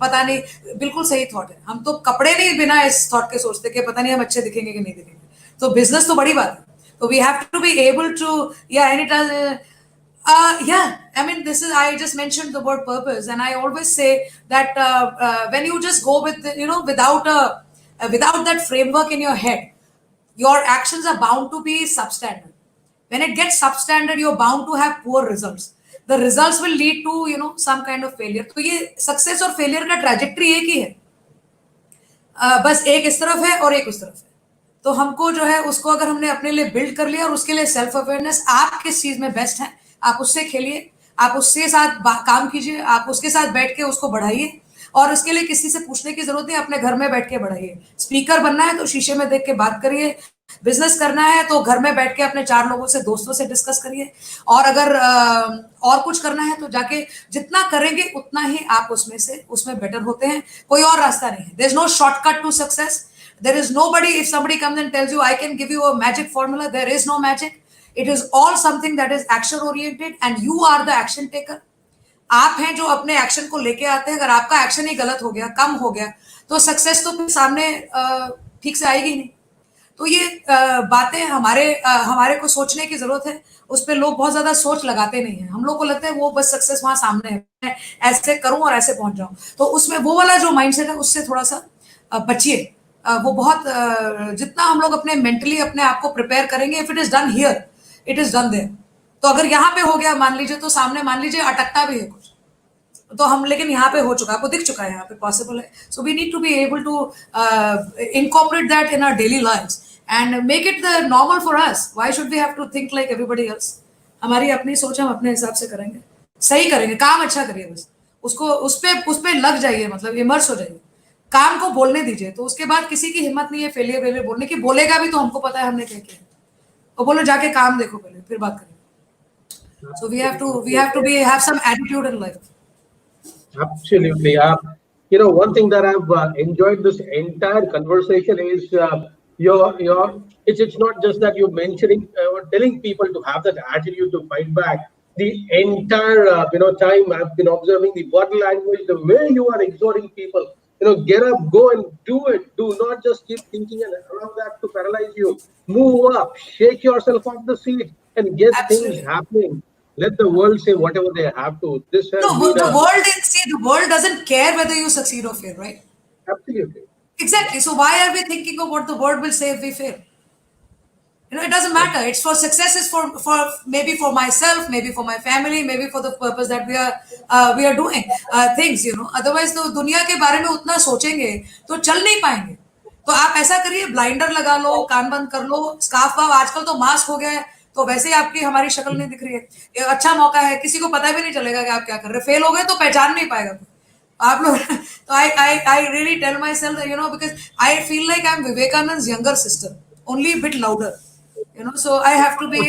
Speaker 2: पता नहीं, बिल्कुल सही थॉट है. हम तो कपड़े नहीं बिना इस थॉट के सोचते कि पता नहीं हम अच्छे दिखेंगे कि नहीं दिखेंगे. तो बिजनेस तो बड़ी बात है. तो we have to be able to I mean, I just mentioned the word purpose, and I always say that when you just go with, without that framework in your head, your actions are bound to be substandard. When it gets substandard, you're bound to have poor results. The results will lead to some kind of failure. तो ये success और failure का trajectory एक ही है, बस एक इस तरफ है और एक उस तरफ है. तो हमको जो है उसको अगर हमने अपने लिए बिल्ड कर लिया, और उसके लिए सेल्फ अवेयरनेस, आप किस चीज में बेस्ट हैं, आप उससे खेलिए, आप उसके साथ काम कीजिए, आप उसके साथ बैठ के उसको बढ़ाइए. और उसके लिए किसी से पूछने की जरूरत नहीं, अपने घर में बैठ के बढ़ाइए. स्पीकर बनना है तो शीशे में देख के बात करिए, बिजनेस करना है तो घर में बैठ के अपने 4 लोगों से, दोस्तों से डिस्कस करिए. और अगर और कुछ करना है तो जाके जितना करेंगे उतना ही आप उसमें बेटर होते हैं. कोई और रास्ता नहीं है. There is no shortcut to success. There is nobody, if somebody comes and tells you, I can give you a magic formula, there is no magic. It is all something that is action oriented, and you are the action taker. आप हैं जो अपने action को लेके आते हैं. अगर आपका एक्शन ही गलत हो गया, कम हो गया, तो सक्सेस तो फिर सामने ठीक से आएगी नहीं. तो ये बातें हमारे को सोचने की जरूरत है. उस पर लोग बहुत ज्यादा सोच लगाते नहीं है. हम लोग को लगता है वो बस सक्सेस वहां सामने है, मैं ऐसे करूं और ऐसे पहुंच जाऊं. तो उसमें वो वाला जो माइंडसेट है उससे थोड़ा सा बचिए. वो बहुत जितना हम लोग अपने मेंटली अपने आप को प्रिपेयर करेंगे, if it is done here, it is done there. तो अगर यहाँ पे हो गया मान लीजिए, तो सामने मान लीजिए अटकता भी है कुछ, तो हम, लेकिन यहाँ पे हो चुका है, आपको दिख चुका है, यहाँ पे पॉसिबल है. So we need to be able to incorporate that in our daily lives and make it the normal for us. Why should we have to think like everybody else? हमारी अपनी सोच, हम अपने हिसाब से करेंगे, सही करेंगे, काम अच्छा करिए, बस उसको उस पे लग जाइए, मतलब इमर्स हो जाइए, काम को बोलने दीजिए. तो उसके बाद किसी की हिम्मत नहीं है फेलियर बोलने की. बोलेगा भी तो हमको पता है हमने क्या किया. तो बोलो जाके काम देखो पहले, फिर बात करेंगे. So we have to have some attitude in life.
Speaker 1: Absolutely. One thing that I've enjoyed this entire conversation is it's not just that you're mentioning or telling people to have that attitude to fight back. The entire time I've been observing the body language, the way you are exhorting people. Get up, go and do it. Do not just keep thinking and allow that to paralyze you. Move up, shake yourself off the seat, and get things happening. Let the world say whatever they have to.
Speaker 2: The world doesn't care whether you succeed or fail, right?
Speaker 1: Absolutely.
Speaker 2: Exactly. So why are we thinking of what the world will say if we fail? It doesn't matter. It's for success is for maybe for myself, maybe for my family, maybe for the purpose that we are doing things. Otherwise, तो दुनिया के बारे में उतना सोचेंगे तो चल नहीं पाएंगे. तो आप ऐसा करिए, ब्लाइंडर लगा लो, कान बंद कर लो, स्कार्फ वाफ, आजकल तो मास्क हो गया है, तो वैसे ही आपकी हमारी शक्ल नहीं दिख रही है. ये अच्छा मौका है, किसी को पता भी नहीं चलेगा कि आप क्या कर रहे. फेल हो गए तो पहचान नहीं पाएगा आप लोग. तो I really tell myself that because I feel like I'm Vivekananda's younger sister, only a bit louder. So I have to be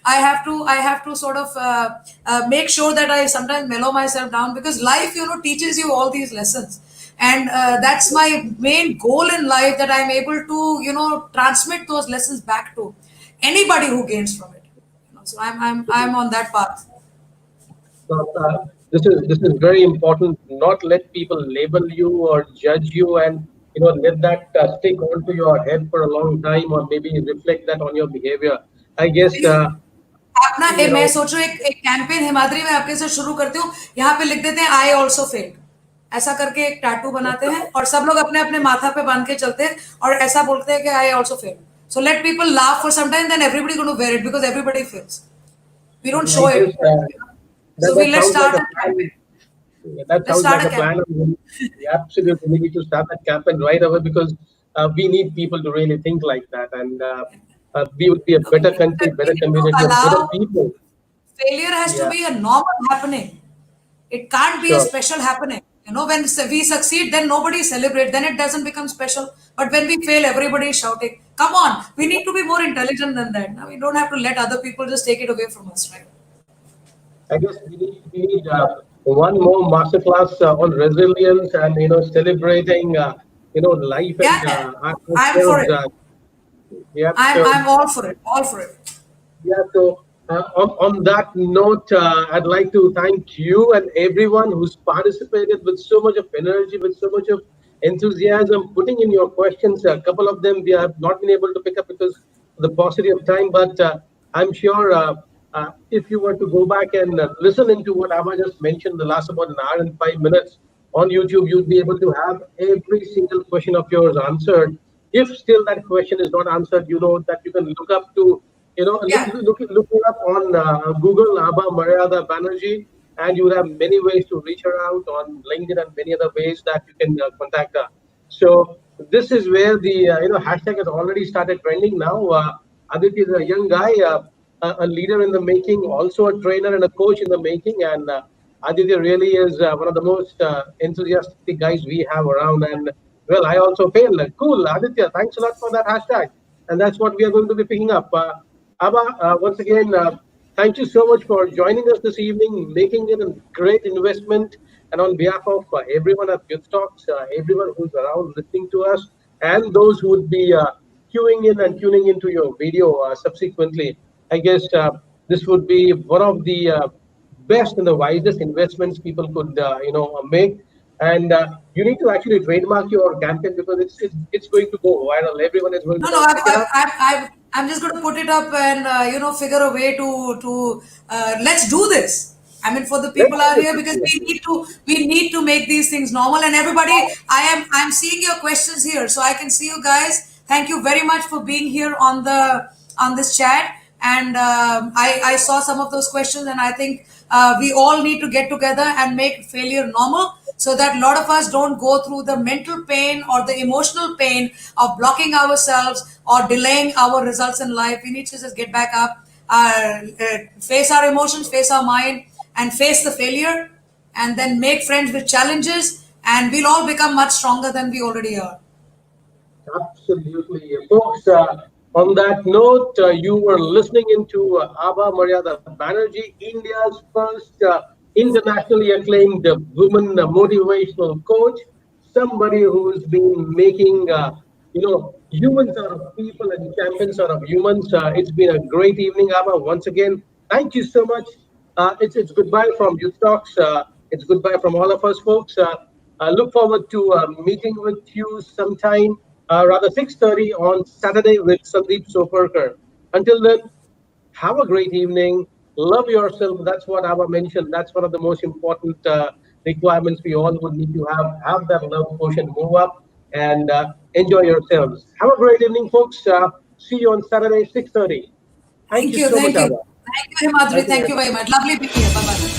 Speaker 2: I have to sort of make sure that I sometimes mellow myself down, because life teaches you all these lessons, and that's my main goal in life, that I'm able to transmit those lessons back to anybody who gains from it. So I'm on that path.
Speaker 1: This is very important. Not let people label you or judge you, and let that stick onto your head for a long time, or maybe reflect that on your behavior. I guess
Speaker 2: मैं सोच रही हूँ एक campaign Himadri में आपके से शुरू करती हूँ. यहाँ पे लिख देते हैं I also failed, ऐसा करके एक टैटू बनाते हैं और सब लोग अपने अपने माथा पे बांध के चलते हैं और ऐसा बोलते हैं कि I also failed. So let people laugh for some time, then everybody going to wear it, because everybody fails. We don't show it. So let's start a campaign.
Speaker 1: That sounds like a plan. We absolutely need to start that campaign right away, because we need people to really think like that, and we would be a better country, better community, better people.
Speaker 2: Failure has to be a normal happening. It can't be a special happening. When we succeed, then nobody celebrates. Then it doesn't become special. But when we fail, everybody is shouting. Come on, we need to be more intelligent than that. Now, we don't have to let other people just take it away from us, right?
Speaker 1: I guess we need one more masterclass on resilience and celebrating life.
Speaker 2: Yeah, I'm for it. I'm all for it. All for it.
Speaker 1: Yeah. So on that note, I'd like to thank you and everyone who's participated with so much of energy, with so much of enthusiasm, putting in your questions. A couple of them we have not been able to pick up because of the paucity of time, but I'm sure if you were to go back and listen into what Abha just mentioned, the last about an hour and 5 minutes on YouTube, you'd be able to have every single question of yours answered. if still that question is not answered, you know that you can look up to,
Speaker 2: Yeah.
Speaker 1: look it up on Google, Abha Maryada Banerjee, and you will have many ways to reach her out on LinkedIn and many other ways that you can contact her. So this is where the hashtag has already started trending now. Aditya is a young guy, a leader in the making, also a trainer and a coach in the making, and Aditya really is one of the most enthusiastic guys we have around. And well, I also feel cool. Aditya, thanks a lot for that hashtag. And that's what we are going to be picking up. Abha, once again, thank you so much for joining us this evening, making it a great investment. And on behalf of everyone at Youth Talks, everyone who's around listening to us, and those who would be queuing in and tuning into your video subsequently, I guess this would be one of the best and the wisest investments people could make. And you need to actually trademark your campaign because it's going to go viral. Everyone is going to
Speaker 2: No, no,
Speaker 1: now pick it up.
Speaker 2: I'm just going to put it up and figure a way to let's do this. I mean, for the
Speaker 1: Let's
Speaker 2: people
Speaker 1: do
Speaker 2: out
Speaker 1: this.
Speaker 2: here, because we need to make these things normal. And everybody, I'm seeing your questions here, so I can see you guys. Thank you very much for being here on this chat. And I saw some of those questions, and I think we all need to get together and make failure normal, so that a lot of us don't go through the mental pain or the emotional pain of blocking ourselves or delaying our results in life. We need to just get back up, face our emotions, face our mind, and face the failure, and then make friends with challenges, and we'll all become much stronger than we already are.
Speaker 1: Absolutely. Folks, on that note, you were listening into Abha Maryada Banerjee, India's first internationally acclaimed woman motivational coach, somebody who's been making, humans out of people and champions out of humans. It's been a great evening, Abha. Once again, thank you so much. It's goodbye from Youth Talks. It's goodbye from all of us, folks. I look forward to meeting with you sometime, rather 6:30 on Saturday with Sandeep Soperkar. Until then, have a great evening. Love yourself. That's what Abba mentioned. That's one of the most important requirements we all would need to have. Have that love quotient move up and enjoy yourselves. Have a great evening, folks. See you on Saturday, 6:30. Thank
Speaker 2: Thank
Speaker 1: you
Speaker 2: you,
Speaker 1: so much,
Speaker 2: thank you,
Speaker 1: Abba.
Speaker 2: thank you, Himadri.
Speaker 1: Thank you
Speaker 2: Thank
Speaker 1: very
Speaker 2: you
Speaker 1: much.
Speaker 2: very much. Lovely being here. Bye bye.